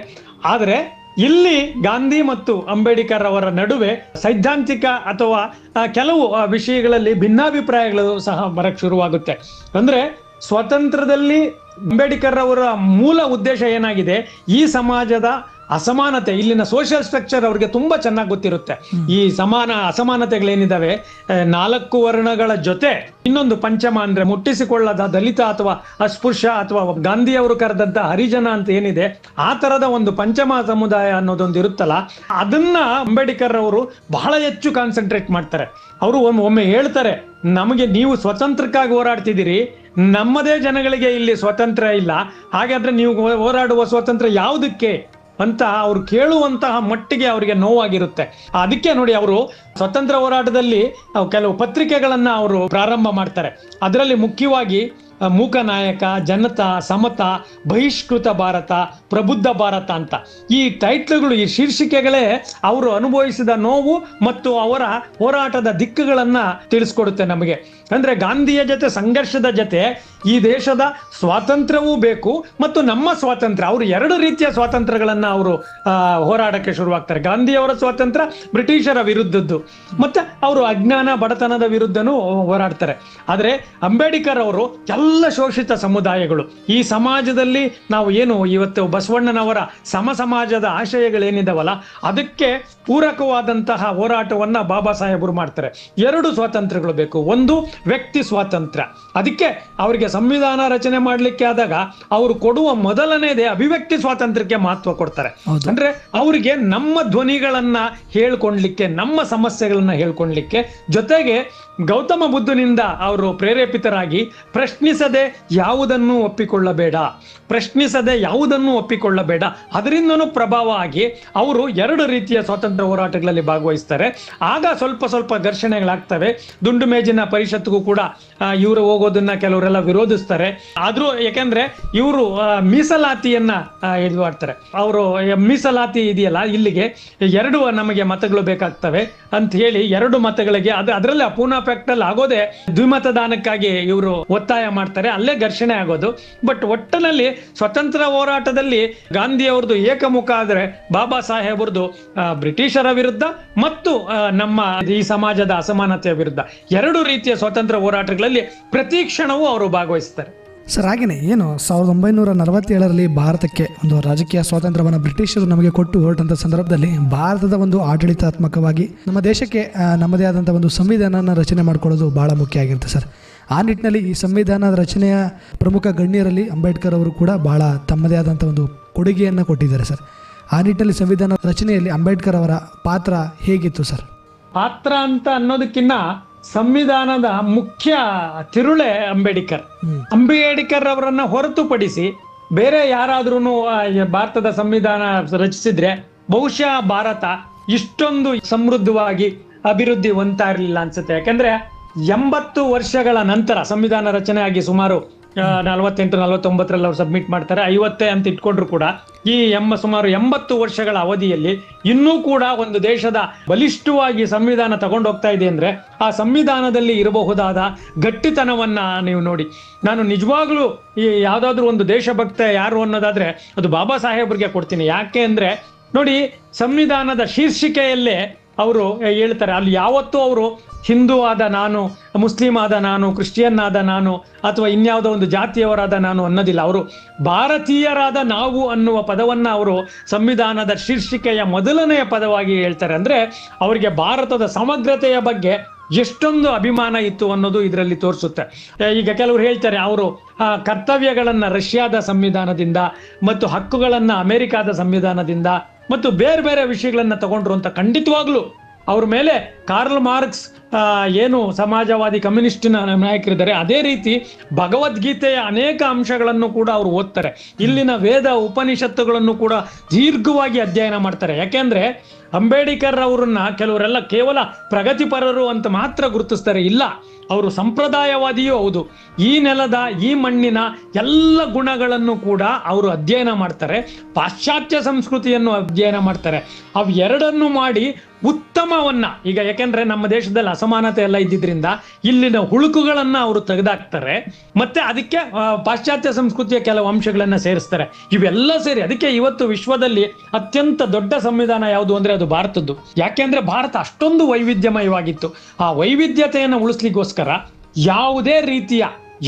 ಆದ್ರೆ ಇಲ್ಲಿ ಗಾಂಧಿ ಮತ್ತು ಅಂಬೇಡ್ಕರ್ ಅವರ ನಡುವೆ ಸೈದ್ಧಾಂತಿಕ ಅಥವಾ ಕೆಲವು ವಿಷಯಗಳಲ್ಲಿ ಭಿನ್ನಾಭಿಪ್ರಾಯಗಳು ಸಹ ಬರಕ್ ಶುರುವಾಗುತ್ತೆ. ಅಂದ್ರೆ ಸ್ವಾತಂತ್ರ್ಯದಲ್ಲಿ ಅಂಬೇಡ್ಕರ್ ಅವರ ಮೂಲ ಉದ್ದೇಶ ಏನಾಗಿದೆ, ಈ ಸಮಾಜದ ಅಸಮಾನತೆ, ಇಲ್ಲಿನ ಸೋಷಿಯಲ್ ಸ್ಟ್ರಕ್ಚರ್ ಅವ್ರಿಗೆ ತುಂಬಾ ಚೆನ್ನಾಗಿ ಗೊತ್ತಿರುತ್ತೆ. ಈ ಅಸಮಾನತೆಗಳೇನಿದಾವೆ, 4 ವರ್ಣಗಳ ಜೊತೆ ಇನ್ನೊಂದು ಪಂಚಮ ಅಂದ್ರೆ ಮುಟ್ಟಿಸಿಕೊಳ್ಳದ ದಲಿತ ಅಥವಾ ಅಸ್ಪೃಶ್ಯ ಅಥವಾ ಗಾಂಧಿ ಅವರು ಕರೆದಂತ ಹರಿಜನ ಅಂತ ಏನಿದೆ, ಆ ತರದ ಒಂದು ಪಂಚಮ ಸಮುದಾಯ ಅನ್ನೋದೊಂದು ಇರುತ್ತಲ್ಲ, ಅದನ್ನ ಅಂಬೇಡ್ಕರ್ ಅವರು ಬಹಳ ಹೆಚ್ಚು ಕಾನ್ಸಂಟ್ರೇಟ್ ಮಾಡ್ತಾರೆ. ಅವರು ಒಮ್ಮೆ ಹೇಳ್ತಾರೆ, ನಮಗೆ ನೀವು ಸ್ವತಂತ್ರಕ್ಕಾಗಿ ಹೋರಾಡ್ತಿದ್ದೀರಿ, ನಮ್ಮದೇ ಜನಗಳಿಗೆ ಇಲ್ಲಿ ಸ್ವಾತಂತ್ರ್ಯ ಇಲ್ಲ, ಹಾಗಾದ್ರೆ ನೀವು ಹೋರಾಡುವ ಸ್ವಾತಂತ್ರ್ಯ ಯಾವುದಕ್ಕೆ ಅಂತ ಅವ್ರು ಕೇಳುವಂತಹ ಮಟ್ಟಿಗೆ ಅವರಿಗೆ ನೋವಾಗಿರುತ್ತೆ. ಅದಕ್ಕೆ ನೋಡಿ, ಅವರು ಸ್ವತಂತ್ರ ಹೋರಾಟದಲ್ಲಿ ಕೆಲವು ಪತ್ರಿಕೆಗಳನ್ನ ಅವರು ಪ್ರಾರಂಭ ಮಾಡ್ತಾರೆ. ಅದರಲ್ಲಿ ಮುಖ್ಯವಾಗಿ ಮೂಕನಾಯಕ, ಜನತಾ, ಸಮತಾ, ಬಹಿಷ್ಕೃತ ಭಾರತ, ಪ್ರಬುದ್ಧ ಭಾರತ ಅಂತ ಈ ಟೈಟ್ಲ್ಗಳು, ಈ ಶೀರ್ಷಿಕೆಗಳೇ ಅವರು ಅನುಭವಿಸಿದ ನೋವು ಮತ್ತು ಅವರ ಹೋರಾಟದ ದಿಕ್ಕುಗಳನ್ನ ತಿಳಿಸ್ಕೊಡುತ್ತೆ ನಮಗೆ. ಅಂದ್ರೆ ಗಾಂಧಿಯ ಜೊತೆ ಸಂಘರ್ಷದ ಜೊತೆ ಈ ದೇಶದ ಸ್ವಾತಂತ್ರ್ಯವೂ ಬೇಕು ಮತ್ತು ನಮ್ಮ ಸ್ವಾತಂತ್ರ್ಯ, ಅವರು 2 ರೀತಿಯ ಸ್ವಾತಂತ್ರ್ಯಗಳನ್ನ ಅವರು ಹೋರಾಡಕ್ಕೆ ಶುರುವಾಗ್ತಾರೆ. ಗಾಂಧಿಯವರ ಸ್ವಾತಂತ್ರ್ಯ ಬ್ರಿಟಿಷರ ವಿರುದ್ಧದ್ದು, ಮತ್ತೆ ಅವರು ಅಜ್ಞಾನ ಬಡತನದ ವಿರುದ್ಧನೂ ಹೋರಾಡ್ತಾರೆ. ಆದ್ರೆ ಅಂಬೇಡ್ಕರ್ ಅವರು ಎಲ್ಲ ಶೋಷಿತ ಸಮುದಾಯಗಳು, ಈ ಸಮಾಜದಲ್ಲಿ ನಾವು ಏನು ಇವತ್ತು ಬಸವಣ್ಣನವರ ಸಮ ಸಮಾಜದ ಆಶಯಗಳೇನಿದಾವಲ್ಲ, ಅದಕ್ಕೆ ಪೂರಕವಾದಂತಹ ಹೋರಾಟವನ್ನ ಬಾಬಾ ಸಾಹೇಬರು ಮಾಡ್ತಾರೆ. 2 ಸ್ವಾತಂತ್ರ್ಯಗಳು ಬೇಕು. ಒಂದು ವ್ಯಕ್ತಿ ಸ್ವಾತಂತ್ರ್ಯ, ಅದಕ್ಕೆ ಅವರಿಗೆ ಸಂವಿಧಾನ ರಚನೆ ಮಾಡ್ಲಿಕ್ಕೆ ಆದಾಗ ಅವರು ಕೊಡುವ ಮೊದಲನೇದೇ ಅಭಿವ್ಯಕ್ತಿ ಸ್ವಾತಂತ್ರ್ಯಕ್ಕೆ ಮಹತ್ವ ಕೊಡ್ತಾರೆ. ಅಂದ್ರೆ ಅವರಿಗೆ ನಮ್ಮ ಧ್ವನಿಗಳನ್ನ ಹೇಳ್ಕೊಳ್ಲಿಕ್ಕೆ, ನಮ್ಮ ಸಮಸ್ಯೆಗಳನ್ನ ಹೇಳ್ಕೊಳ್ಲಿಕ್ಕೆ, ಜೊತೆಗೆ ಗೌತಮ ಬುದ್ಧನಿಂದ ಅವರು ಪ್ರೇರೇಪಿತರಾಗಿ ಪ್ರಶ್ನಿಸದೆ ಯಾವುದನ್ನು ಒಪ್ಪಿಕೊಳ್ಳಬೇಡ, ಅದರಿಂದನೂ ಪ್ರಭಾವ ಆಗಿ ಅವರು 2 ರೀತಿಯ ಸ್ವಾತಂತ್ರ್ಯ ಹೋರಾಟಗಳಲ್ಲಿ ಭಾಗವಹಿಸ್ತಾರೆ. ಆಗ ಸ್ವಲ್ಪ ಘರ್ಷಣೆಗಳಾಗ್ತವೆ. ದುಂಡು ಮೇಜಿನ ಪರಿಷತ್ಗೂ ಕೂಡ ಇವರು ಹೋಗೋದನ್ನ ಕೆಲವರೆಲ್ಲ ವಿರೋಧಿಸ್ತಾರೆ. ಆದ್ರೂ ಯಾಕೆಂದ್ರೆ ಇವರು ಮೀಸಲಾತಿಯನ್ನ ಇದು ಮಾಡ್ತಾರೆ. ಅವರು ಮೀಸಲಾತಿ ಇದೆಯಲ್ಲ, ಇಲ್ಲಿಗೆ 2 ನಮಗೆ ಮತಗಳು ಬೇಕಾಗ್ತವೆ ಅಂತ ಹೇಳಿ 2 ಮತಗಳಿಗೆ, ಅದರಲ್ಲಿ ಪೂನಾ ಫ್ಯಾಕ್ಟ್ ಅಲ್ಲಿ ಆಗೋದೇ ದ್ವಿಮತದಾನಕ್ಕಾಗಿ ಇವರು ಒತ್ತಾಯ ಮಾಡ್ತಾರೆ. ಅಲ್ಲೇ ಘರ್ಷಣೆ ಆಗೋದು. ಬಟ್ ಒಟ್ಟಿನಲ್ಲಿ ಸ್ವತಂತ್ರ ಹೋರಾಟದಲ್ಲಿ ಗಾಂಧಿ ಅವ್ರದ್ದು ಏಕಮುಖ ಆದ್ರೆ ಬಾಬಾ ಸಾಹೇಬ್ರದ್ದು ಬ್ರಿಟಿಷರ ವಿರುದ್ಧ ಮತ್ತು ನಮ್ಮ ಈ ಸಮಾಜದ ಅಸಮಾನತೆಯ ವಿರುದ್ಧ 2 ರೀತಿಯ ಸ್ವತಂತ್ರ ಹೋರಾಟಗಳಲ್ಲಿ ಪ್ರತಿ ಕ್ಷಣವೂ ಅವರು ಭಾಗವಹಿಸ್ತಾರೆ. ಸರ್ ಹಾಗೆಯೇ ಏನು 1947ರಲ್ಲಿ ಭಾರತಕ್ಕೆ ಒಂದು ರಾಜಕೀಯ ಸ್ವಾತಂತ್ರ್ಯವನ್ನು ಬ್ರಿಟಿಷರು ನಮಗೆ ಕೊಟ್ಟು ಹೊರಟಂಥ ಸಂದರ್ಭದಲ್ಲಿ ಭಾರತದ ಒಂದು ಆಡಳಿತಾತ್ಮಕವಾಗಿ ನಮ್ಮ ದೇಶಕ್ಕೆ ನಮ್ಮದೇ ಆದಂಥ ಒಂದು ಸಂವಿಧಾನನ ರಚನೆ ಮಾಡ್ಕೊಳ್ಳೋದು ಭಾಳ ಮುಖ್ಯ ಆಗಿರುತ್ತೆ ಸರ್. ಆ ನಿಟ್ಟಿನಲ್ಲಿ ಈ ಸಂವಿಧಾನದ ರಚನೆಯ ಪ್ರಮುಖ ಗಣ್ಯರಲ್ಲಿ ಅಂಬೇಡ್ಕರ್ ಅವರು ಕೂಡ ಭಾಳ ತಮ್ಮದೇ ಆದಂಥ ಒಂದು ಕೊಡುಗೆಯನ್ನು ಕೊಟ್ಟಿದ್ದಾರೆ ಸರ್. ಆ ನಿಟ್ಟಿನಲ್ಲಿ ಸಂವಿಧಾನ ರಚನೆಯಲ್ಲಿ ಅಂಬೇಡ್ಕರ್ ಅವರ ಪಾತ್ರ ಹೇಗಿತ್ತು ಸರ್? ಪಾತ್ರ ಅಂತ ಅನ್ನೋದಕ್ಕಿಂತ ಸಂವಿಧಾನದ ಮುಖ್ಯ ತಿರುಳೆ ಅಂಬೇಡ್ಕರ್. ಅಂಬೇಡ್ಕರ್ ಅವರನ್ನ ಹೊರತುಪಡಿಸಿ ಬೇರೆ ಯಾರಾದ್ರೂ ಭಾರತದ ಸಂವಿಧಾನ ರಚಿಸಿದ್ರೆ ಬಹುಶಃ ಭಾರತ ಇಷ್ಟೊಂದು ಸಮೃದ್ಧವಾಗಿ ಅಭಿವೃದ್ಧಿ ಹೊಂದ್ತಾ ಇರಲಿಲ್ಲ ಅನ್ಸುತ್ತೆ. ಯಾಕಂದ್ರೆ 80 ವರ್ಷಗಳ ನಂತರ ಸಂವಿಧಾನ ರಚನೆ ಆಗಿ ಸುಮಾರು 48-49ರಲ್ಲಿ ಅವ್ರು ಸಬ್ಮಿಟ್ ಮಾಡ್ತಾರೆ. 50 ಅಂತ ಇಟ್ಕೊಂಡ್ರು ಕೂಡ ಈ ಸುಮಾರು 80 ವರ್ಷಗಳ ಅವಧಿಯಲ್ಲಿ ಇನ್ನೂ ಕೂಡ ಒಂದು ದೇಶದ ಬಲಿಷ್ಠವಾಗಿ ಸಂವಿಧಾನ ತಗೊಂಡೋಗ್ತಾ ಇದೆ ಅಂದ್ರೆ ಆ ಸಂವಿಧಾನದಲ್ಲಿ ಇರಬಹುದಾದ ಗಟ್ಟಿತನವನ್ನ ನೀವು ನೋಡಿ. ನಾನು ನಿಜವಾಗ್ಲೂ ಈ ಯಾವ್ದಾದ್ರು ಒಂದು ದೇಶಭಕ್ತ ಯಾರು ಅನ್ನೋದಾದ್ರೆ ಅದು ಬಾಬಾ ಸಾಹೇಬ್ರಿಗೆ ಕೊಡ್ತೀನಿ. ಯಾಕೆ ಅಂದ್ರೆ ನೋಡಿ, ಸಂವಿಧಾನದ ಶೀರ್ಷಿಕೆಯಲ್ಲೇ ಅವರು ಹೇಳ್ತಾರೆ, ಅಲ್ಲಿ ಯಾವತ್ತೂ ಅವರು ಹಿಂದೂ ಆದ ನಾನು, ಮುಸ್ಲಿಂ ಆದ ನಾನು, ಕ್ರಿಶ್ಚಿಯನ್ ಆದ ನಾನು, ಅಥವಾ ಇನ್ಯಾವುದೋ ಒಂದು ಜಾತಿಯವರಾದ ನಾನು ಅನ್ನೋದಿಲ್ಲ. ಅವರು ಭಾರತೀಯರಾದ ನಾವು ಅನ್ನುವ ಪದವನ್ನ ಅವರು ಸಂವಿಧಾನದ ಶೀರ್ಷಿಕೆಯ ಮೊದಲನೆಯ ಪದವಾಗಿ ಹೇಳ್ತಾರೆ. ಅಂದ್ರೆ ಅವರಿಗೆ ಭಾರತದ ಸಮಗ್ರತೆಯ ಬಗ್ಗೆ ಎಷ್ಟೊಂದು ಅಭಿಮಾನ ಇತ್ತು ಅನ್ನೋದು ಇದರಲ್ಲಿ ತೋರಿಸುತ್ತೆ. ಈಗ ಕೆಲವರು ಹೇಳ್ತಾರೆ ಅವರು ಕರ್ತವ್ಯಗಳನ್ನ ರಷ್ಯಾದ ಸಂವಿಧಾನದಿಂದ ಮತ್ತು ಹಕ್ಕುಗಳನ್ನ ಅಮೆರಿಕಾದ ಸಂವಿಧಾನದಿಂದ ಮತ್ತು ಬೇರೆ ಬೇರೆ ವಿಷಯಗಳನ್ನ ತಗೊಂಡ್ರು ಅಂತ. ಖಂಡಿತವಾಗ್ಲೂ ಅವ್ರ ಮೇಲೆ ಕಾರ್ಲ್ ಮಾರ್ಕ್ಸ್ ಏನು ಸಮಾಜವಾದಿ ಕಮ್ಯುನಿಸ್ಟಿನ ನಾಯಕರಿದ್ದಾರೆ, ಅದೇ ರೀತಿ ಭಗವದ್ಗೀತೆಯ ಅನೇಕ ಅಂಶಗಳನ್ನು ಕೂಡ ಅವರು ಓದ್ತಾರೆ. ಇಲ್ಲಿನ ವೇದ ಉಪನಿಷತ್ತುಗಳನ್ನು ಕೂಡ ದೀರ್ಘವಾಗಿ ಅಧ್ಯಯನ ಮಾಡ್ತಾರೆ. ಯಾಕೆಂದ್ರೆ ಅಂಬೇಡ್ಕರ್ ಅವರನ್ನ ಕೆಲವರೆಲ್ಲ ಕೇವಲ ಪ್ರಗತಿಪರರು ಅಂತ ಮಾತ್ರ ಗುರುತಿಸ್ತಾರೆ. ಇಲ್ಲ, ಅವರು ಸಂಪ್ರದಾಯವಾದಿಯೂ ಹೌದು. ಈ ನೆಲದ ಈ ಮಣ್ಣಿನ ಎಲ್ಲ ಗುಣಗಳನ್ನು ಕೂಡ ಅವರು ಅಧ್ಯಯನ ಮಾಡ್ತಾರೆ. ಪಾಶ್ಚಾತ್ಯ ಸಂಸ್ಕೃತಿಯನ್ನು ಅಧ್ಯಯನ ಮಾಡ್ತಾರೆ. ಅವು ಎರಡನ್ನು ಮಾಡಿ ಉತ್ತಮವನ್ನ, ಈಗ ಯಾಕೆಂದ್ರೆ ನಮ್ಮ ದೇಶದಲ್ಲಿ ಅಸಮಾನತೆ ಎಲ್ಲ ಇದ್ದಿದ್ರಿಂದ ಇಲ್ಲಿನ ಹುಳುಕುಗಳನ್ನ ಅವರು ತೆಗೆದಾಕ್ತಾರೆ. ಮತ್ತೆ ಅದಕ್ಕೆ ಪಾಶ್ಚಾತ್ಯ ಸಂಸ್ಕೃತಿಯ ಕೆಲವು ಅಂಶಗಳನ್ನ ಸೇರಿಸ್ತಾರೆ. ಇವೆಲ್ಲ ಸೇರಿ ಅದಕ್ಕೆ ಇವತ್ತು ವಿಶ್ವದಲ್ಲಿ ಅತ್ಯಂತ ದೊಡ್ಡ ಸಂವಿಧಾನ ಯಾವುದು ಅಂದ್ರೆ ಅದು ಭಾರತದ್ದು. ಯಾಕೆಂದ್ರೆ ಭಾರತ ಅಷ್ಟೊಂದು ವೈವಿಧ್ಯಮಯವಾಗಿತ್ತು. ಆ ವೈವಿಧ್ಯತೆಯನ್ನು ಉಳಿಸ್ಲಿಕ್ಕೋಸ್ಕರ ಯಾವುದೇ ರೀತಿಯ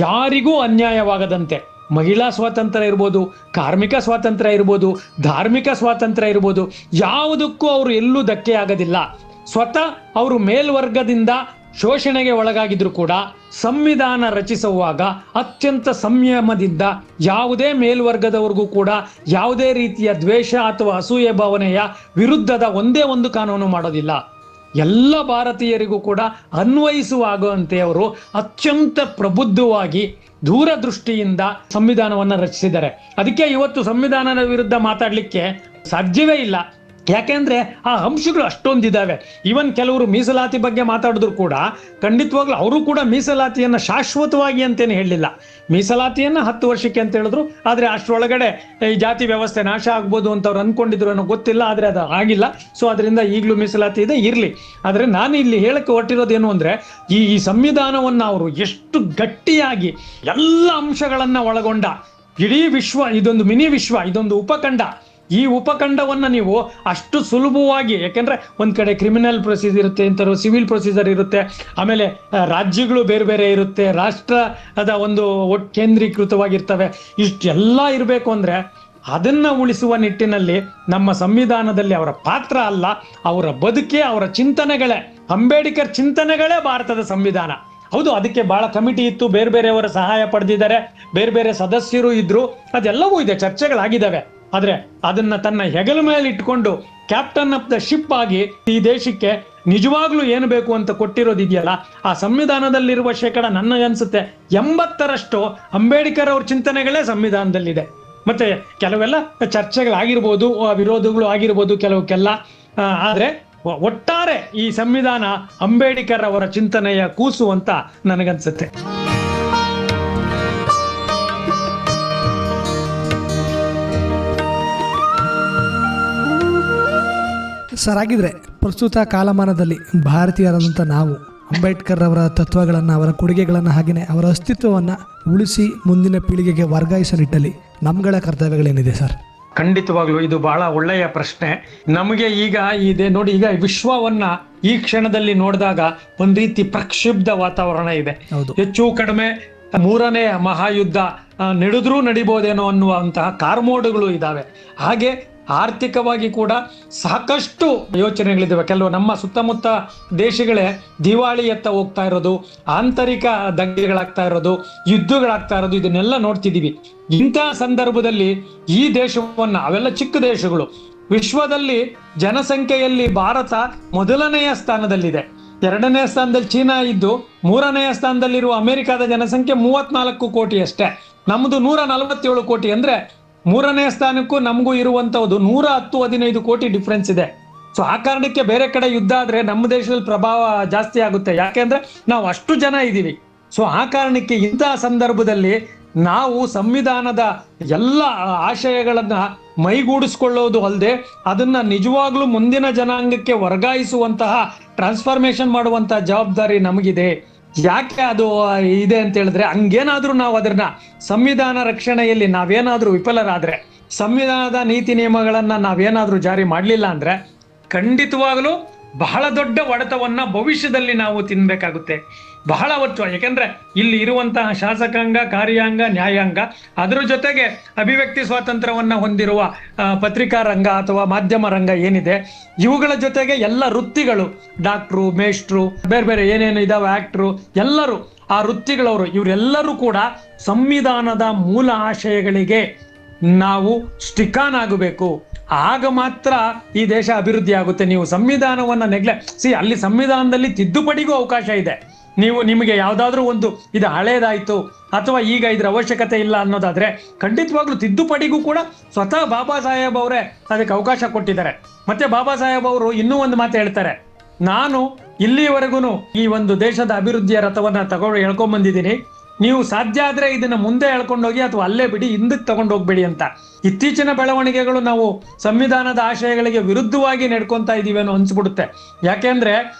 ಯಾರಿಗೂ ಅನ್ಯಾಯವಾಗದಂತೆ ಮಹಿಳಾ ಸ್ವಾತಂತ್ರ್ಯ ಇರ್ಬೋದು, ಕಾರ್ಮಿಕ ಸ್ವಾತಂತ್ರ್ಯ ಇರ್ಬೋದು, ಧಾರ್ಮಿಕ ಸ್ವಾತಂತ್ರ್ಯ ಇರ್ಬೋದು, ಯಾವುದಕ್ಕೂ ಅವರು ಎಲ್ಲೂ ಧಕ್ಕೆ ಆಗೋದಿಲ್ಲ. ಸ್ವತಃ ಅವರು ಮೇಲ್ವರ್ಗದಿಂದ ಶೋಷಣೆಗೆ ಒಳಗಾಗಿದ್ರು ಕೂಡ ಸಂವಿಧಾನ ರಚಿಸುವಾಗ ಅತ್ಯಂತ ಸಂಯಮದಿಂದ ಯಾವುದೇ ಮೇಲ್ವರ್ಗದವರೆಗೂ ಕೂಡ ಯಾವುದೇ ರೀತಿಯ ದ್ವೇಷ ಅಥವಾ ಅಸೂಯೆ ಭಾವನೆಯ ವಿರುದ್ಧದ ಒಂದೇ ಒಂದು ಕಾನೂನು ಮಾಡೋದಿಲ್ಲ. ಎಲ್ಲ ಭಾರತೀಯರಿಗೂ ಕೂಡ ಅನ್ವಯಿಸುವಾಗುವಂತೆ ಅವರು ಅತ್ಯಂತ ಪ್ರಬುದ್ಧವಾಗಿ ದೂರದೃಷ್ಟಿಯಿಂದ ಸಂವಿಧಾನವನ್ನು ರಚಿಸಿದ್ದಾರೆ. ಅದಕ್ಕೆ ಇವತ್ತು ಸಂವಿಧಾನದ ವಿರುದ್ಧ ಮಾತಾಡ್ಲಿಕ್ಕೆ ಸಾಧ್ಯವೇ ಇಲ್ಲ. ಯಾಕೆಂದ್ರೆ ಆ ಅಂಶಗಳು ಅಷ್ಟೊಂದಿದ್ದಾವೆ. ಈವನ್ ಕೆಲವರು ಮೀಸಲಾತಿ ಬಗ್ಗೆ ಮಾತಾಡಿದ್ರು ಕೂಡ ಖಂಡಿತವಾಗ್ಲೂ ಅವರು ಕೂಡ ಮೀಸಲಾತಿಯನ್ನ ಶಾಶ್ವತವಾಗಿ ಅಂತೇನು ಹೇಳಲಿಲ್ಲ. ಮೀಸಲಾತಿಯನ್ನ 10 ವರ್ಷಕ್ಕೆ ಅಂತ ಹೇಳಿದ್ರು. ಆದ್ರೆ ಅಷ್ಟರೊಳಗಡೆ ಈ ಜಾತಿ ವ್ಯವಸ್ಥೆ ನಾಶ ಆಗ್ಬೋದು ಅಂತ ಅವ್ರು ಅನ್ಕೊಂಡಿದ್ರು ಅನ್ನೋ ಗೊತ್ತಿಲ್ಲ. ಆದ್ರೆ ಅದು ಆಗಿಲ್ಲ. ಸೊ ಅದರಿಂದ ಈಗಲೂ ಮೀಸಲಾತಿ ಇದೆ, ಇರ್ಲಿ. ಆದ್ರೆ ನಾನು ಇಲ್ಲಿ ಹೇಳಕ್ಕೆ ಹೊರಟಿರೋದೇನು ಅಂದ್ರೆ ಈ ಸಂವಿಧಾನವನ್ನ ಅವರು ಎಷ್ಟು ಗಟ್ಟಿಯಾಗಿ ಎಲ್ಲ ಅಂಶಗಳನ್ನ ಒಳಗೊಂಡ ಇಡೀ ವಿಶ್ವ, ಇದೊಂದು ಮಿನಿ ವಿಶ್ವ, ಇದೊಂದು ಉಪಖಂಡ. ಈ ಉಪಖಂಡವನ್ನ ನೀವು ಅಷ್ಟು ಸುಲಭವಾಗಿ, ಯಾಕೆಂದ್ರೆ ಒಂದ್ ಕಡೆ ಕ್ರಿಮಿನಲ್ ಪ್ರೊಸೀಜರ್ ಇರುತ್ತೆ, ಇಂಥವ್ರು ಸಿವಿಲ್ ಪ್ರೊಸೀಜರ್ ಇರುತ್ತೆ, ಆಮೇಲೆ ರಾಜ್ಯಗಳು ಬೇರೆ ಬೇರೆ ಇರುತ್ತೆ, ರಾಷ್ಟ್ರದ ಒಂದು ಕೇಂದ್ರೀಕೃತವಾಗಿರ್ತವೆ. ಇಷ್ಟೆಲ್ಲ ಇರಬೇಕು ಅಂದ್ರೆ ಅದನ್ನ ಉಳಿಸುವ ನಿಟ್ಟಿನಲ್ಲಿ ನಮ್ಮ ಸಂವಿಧಾನದಲ್ಲಿ ಅವರ ಪಾತ್ರ ಅಲ್ಲ, ಅವರ ಬದುಕೆ, ಅವರ ಚಿಂತನೆಗಳೇ, ಅಂಬೇಡ್ಕರ್ ಚಿಂತನೆಗಳೇ ಭಾರತದ ಸಂವಿಧಾನ. ಹೌದು, ಅದಕ್ಕೆ ಬಹಳ ಕಮಿಟಿ ಇತ್ತು, ಬೇರೆ ಬೇರೆಯವರ ಸಹಾಯ ಪಡೆದಿದ್ದಾರೆ, ಬೇರೆ ಬೇರೆ ಸದಸ್ಯರು ಇದ್ರು, ಅದೆಲ್ಲವೂ ಇದೆ, ಚರ್ಚೆಗಳಾಗಿದ್ದಾವೆ. ಆದ್ರೆ ಅದನ್ನ ತನ್ನ ಹೆಗಲ ಮೇಲೆ ಇಟ್ಕೊಂಡು ಕ್ಯಾಪ್ಟನ್ ಆಫ್ ದ ಶಿಪ್ ಆಗಿ ಈ ದೇಶಕ್ಕೆ ನಿಜವಾಗ್ಲೂ ಏನು ಬೇಕು ಅಂತ ಕೊಟ್ಟಿರೋದಿದೆಯಲ್ಲ, ಆ ಸಂವಿಧಾನದಲ್ಲಿರುವ ಶೇಕಡ ನನಗನ್ಸುತ್ತೆ 80ರಷ್ಟು ಅಂಬೇಡ್ಕರ್ ಅವ್ರ ಚಿಂತನೆಗಳೇ ಸಂವಿಧಾನದಲ್ಲಿದೆ. ಮತ್ತೆ ಕೆಲವೆಲ್ಲ ಚರ್ಚೆಗಳಾಗಿರ್ಬೋದು, ವಿರೋಧಗಳು ಆಗಿರ್ಬೋದು ಕೆಲವಕ್ಕೆಲ್ಲ, ಆದ್ರೆ ಒಟ್ಟಾರೆ ಈ ಸಂವಿಧಾನ ಅಂಬೇಡ್ಕರ್ ಅವರ ಚಿಂತನೆಯ ಕೂಸು ಅಂತ ನನಗನ್ಸುತ್ತೆ. ಸರ್, ಆಗಿದ್ರೆ ಪ್ರಸ್ತುತ ಕಾಲಮಾನದಲ್ಲಿ ಭಾರತೀಯರಾದಂಥ ನಾವು ಅಂಬೇಡ್ಕರ್ ಅವರ ತತ್ವಗಳನ್ನು, ಅವರ ಕೊಡುಗೆಗಳನ್ನು, ಹಾಗೆಯೇ ಅವರ ಅಸ್ತಿತ್ವವನ್ನು ಉಳಿಸಿ ಮುಂದಿನ ಪೀಳಿಗೆಗೆ ವರ್ಗಾಯಿಸೋ ನಿಟ್ಟಲ್ಲಿ ನಮ್ಗಳ ಕರ್ತವ್ಯಗಳೇನಿದೆ ಸರ್? ಖಂಡಿತವಾಗ್ಲೂ ಇದು ಬಹಳ ಒಳ್ಳೆಯ ಪ್ರಶ್ನೆ. ನಮಗೆ ಈಗ ಇದೆ ನೋಡಿ, ಈಗ ವಿಶ್ವವನ್ನ ಈ ಕ್ಷಣದಲ್ಲಿ ನೋಡಿದಾಗ ಒಂದ್ ರೀತಿ ಪ್ರಕ್ಷುಬ್ಧ ವಾತಾವರಣ ಇದೆ. ಹೆಚ್ಚು ಕಡಿಮೆ ಮೂರನೇ ಮಹಾಯುದ್ಧ ನಡೆದ್ರೂ ನಡಿಬೋದೇನೋ ಅನ್ನುವಂತಹ ಕಾರ್ಮೋಡುಗಳು ಇದ್ದಾವೆ. ಹಾಗೆ ಆರ್ಥಿಕವಾಗಿ ಕೂಡ ಸಾಕಷ್ಟು ಯೋಚನೆಗಳಿದ್ದಾವೆ. ಕೆಲವು ನಮ್ಮ ಸುತ್ತಮುತ್ತ ದೇಶಗಳೇ ದಿವಾಳಿಯತ್ತ ಹೋಗ್ತಾ ಇರೋದು, ಆಂತರಿಕ ದಂಗೆಗಳಾಗ್ತಾ ಇರೋದು, ಯುದ್ಧಗಳಾಗ್ತಾ ಇರೋದು, ಇದನ್ನೆಲ್ಲ ನೋಡ್ತಿದ್ದೀವಿ. ಇಂತಹ ಸಂದರ್ಭದಲ್ಲಿ ಈ ದೇಶವನ್ನ, ಅವೆಲ್ಲ ಚಿಕ್ಕ ದೇಶಗಳು, ವಿಶ್ವದಲ್ಲಿ ಜನಸಂಖ್ಯೆಯಲ್ಲಿ ಭಾರತ ಮೊದಲನೆಯ ಸ್ಥಾನದಲ್ಲಿದೆ, ಎರಡನೇ ಸ್ಥಾನದಲ್ಲಿ ಚೀನಾ ಇದ್ದು, ಮೂರನೆಯ ಸ್ಥಾನದಲ್ಲಿರುವ ಅಮೆರಿಕದ ಜನಸಂಖ್ಯೆ 34 ಕೋಟಿ ಅಷ್ಟೇ. ನಮ್ದು 147 ಕೋಟಿ. ಅಂದ್ರೆ ಮೂರನೇ ಸ್ಥಾನಕ್ಕೂ ನಮಗೂ ಇರುವಂತಹದ್ದು 110-15 ಕೋಟಿ ಡಿಫ್ರೆನ್ಸ್ ಇದೆ. ಸೊ ಆ ಕಾರಣಕ್ಕೆ ಬೇರೆ ಕಡೆ ಯುದ್ಧ ಆದ್ರೆ ನಮ್ಮ ದೇಶದಲ್ಲಿ ಪ್ರಭಾವ ಜಾಸ್ತಿ ಆಗುತ್ತೆ, ಯಾಕೆಂದ್ರೆ ನಾವು ಅಷ್ಟು ಜನ ಇದ್ದೀವಿ. ಸೊ ಆ ಕಾರಣಕ್ಕೆ ಇಂತಹ ಸಂದರ್ಭದಲ್ಲಿ ನಾವು ಸಂವಿಧಾನದ ಎಲ್ಲ ಆಶಯಗಳನ್ನ ಮೈಗೂಡಿಸ್ಕೊಳ್ಳೋದು ಅಲ್ಲದೆ ಅದನ್ನ ನಿಜವಾಗ್ಲೂ ಮುಂದಿನ ಜನಾಂಗಕ್ಕೆ ವರ್ಗಾಯಿಸುವಂತಹ, ಟ್ರಾನ್ಸ್ಫಾರ್ಮೇಶನ್ ಮಾಡುವಂತಹ ಜವಾಬ್ದಾರಿ ನಮಗಿದೆ. ಯಾಕೆ ಅದು ಇದೆ ಅಂತ ಹೇಳಿದ್ರೆ, ಹಂಗೇನಾದ್ರೂ ನಾವು ಅದನ್ನ ಸಂವಿಧಾನ ರಕ್ಷಣೆಯಲ್ಲಿ ನಾವೇನಾದ್ರೂ ವಿಫಲರಾದ್ರೆ, ಸಂವಿಧಾನದ ನೀತಿ ನಿಯಮಗಳನ್ನ ನಾವೇನಾದ್ರೂ ಜಾರಿ ಮಾಡಲಿಲ್ಲ ಅಂದ್ರೆ ಖಂಡಿತವಾಗಲೂ ಬಹಳ ದೊಡ್ಡ ಹೊಡೆತವನ್ನ ಭವಿಷ್ಯದಲ್ಲಿ ನಾವು ತಿನ್ಬೇಕಾಗುತ್ತೆ. ಬಹಳ ಹೊತ್ತು. ಯಾಕೆಂದ್ರೆ ಇಲ್ಲಿ ಇರುವಂತಹ ಶಾಸಕಾಂಗ, ಕಾರ್ಯಾಂಗ, ನ್ಯಾಯಾಂಗ, ಅದರ ಜೊತೆಗೆ ಅಭಿವ್ಯಕ್ತಿ ಸ್ವಾತಂತ್ರ್ಯವನ್ನ ಹೊಂದಿರುವ ಪತ್ರಿಕಾ ರಂಗ ಅಥವಾ ಮಾಧ್ಯಮ ರಂಗ ಏನಿದೆ, ಇವುಗಳ ಜೊತೆಗೆ ಎಲ್ಲ ವೃತ್ತಿಗಳು, ಡಾಕ್ಟ್ರು, ಮೇಷ್ಟ್ರು, ಬೇರೆ ಬೇರೆ ಏನೇನು ಇದಾವೆ, ಆಕ್ಟ್ರು, ಎಲ್ಲರೂ ಆ ವೃತ್ತಿಗಳವರು, ಇವರೆಲ್ಲರೂ ಕೂಡ ಸಂವಿಧಾನದ ಮೂಲ ಆಶಯಗಳಿಗೆ ನಾವು ಸ್ಟಿಕಾನ್ ಆಗಬೇಕು. ಆಗ ಮಾತ್ರ ಈ ದೇಶ ಅಭಿವೃದ್ಧಿ ಆಗುತ್ತೆ. ನೀವು ಸಂವಿಧಾನವನ್ನ ಅಲ್ಲಿ ಸಂವಿಧಾನದಲ್ಲಿ ತಿದ್ದುಪಡಿಗೂ ಅವಕಾಶ ಇದೆ. ನಿಮಗೆ ಯಾವ್ದಾದ್ರು ಒಂದು ಇದು ಹಳೇದಾಯ್ತು ಅಥವಾ ಈಗ ಇದ್ರ ಅವಶ್ಯಕತೆ ಇಲ್ಲ ಅನ್ನೋದಾದ್ರೆ ಖಂಡಿತವಾಗ್ಲೂ ತಿದ್ದುಪಡಿಗೂ ಕೂಡ ಸ್ವತಃ ಬಾಬಾ ಸಾಹೇಬ್ ಅವರೇ ಅದಕ್ಕೆ ಅವಕಾಶ ಕೊಟ್ಟಿದ್ದಾರೆ. ಮತ್ತೆ ಬಾಬಾ ಸಾಹೇಬ್ ಅವರು ಇನ್ನೂ ಒಂದು ಮಾತು ಹೇಳ್ತಾರೆ, ನಾನು ಇಲ್ಲಿವರೆಗೂ ಈ ಒಂದು ದೇಶದ ಅಭಿವೃದ್ಧಿಯ ರಥವನ್ನ ಹೇಳ್ಕೊಂಡ್ ಬಂದಿದ್ದೀನಿ, ನೀವು ಸಾಧ್ಯ ಆದ್ರೆ ಇದನ್ನ ಮುಂದೆ ಹೇಳ್ಕೊಂಡೋಗಿ ಅಥವಾ ಅಲ್ಲೇ ಬಿಡಿ, ಹಿಂದಕ್ಕೆ ತಗೊಂಡು ಹೋಗ್ಬೇಡಿ ಅಂತ. ಇತ್ತೀಚಿನ ಬೆಳವಣಿಗೆಗಳು ನಾವು ಸಂವಿಧಾನದ ಆಶಯಗಳಿಗೆ ವಿರುದ್ಧವಾಗಿ ನಡ್ಕೊಂತಾ ಇದೀವಿ ಅನ್ನೋ ಅನ್ಸ್ಬಿಡುತ್ತೆ. ಯಾಕೆಂದ್ರೆ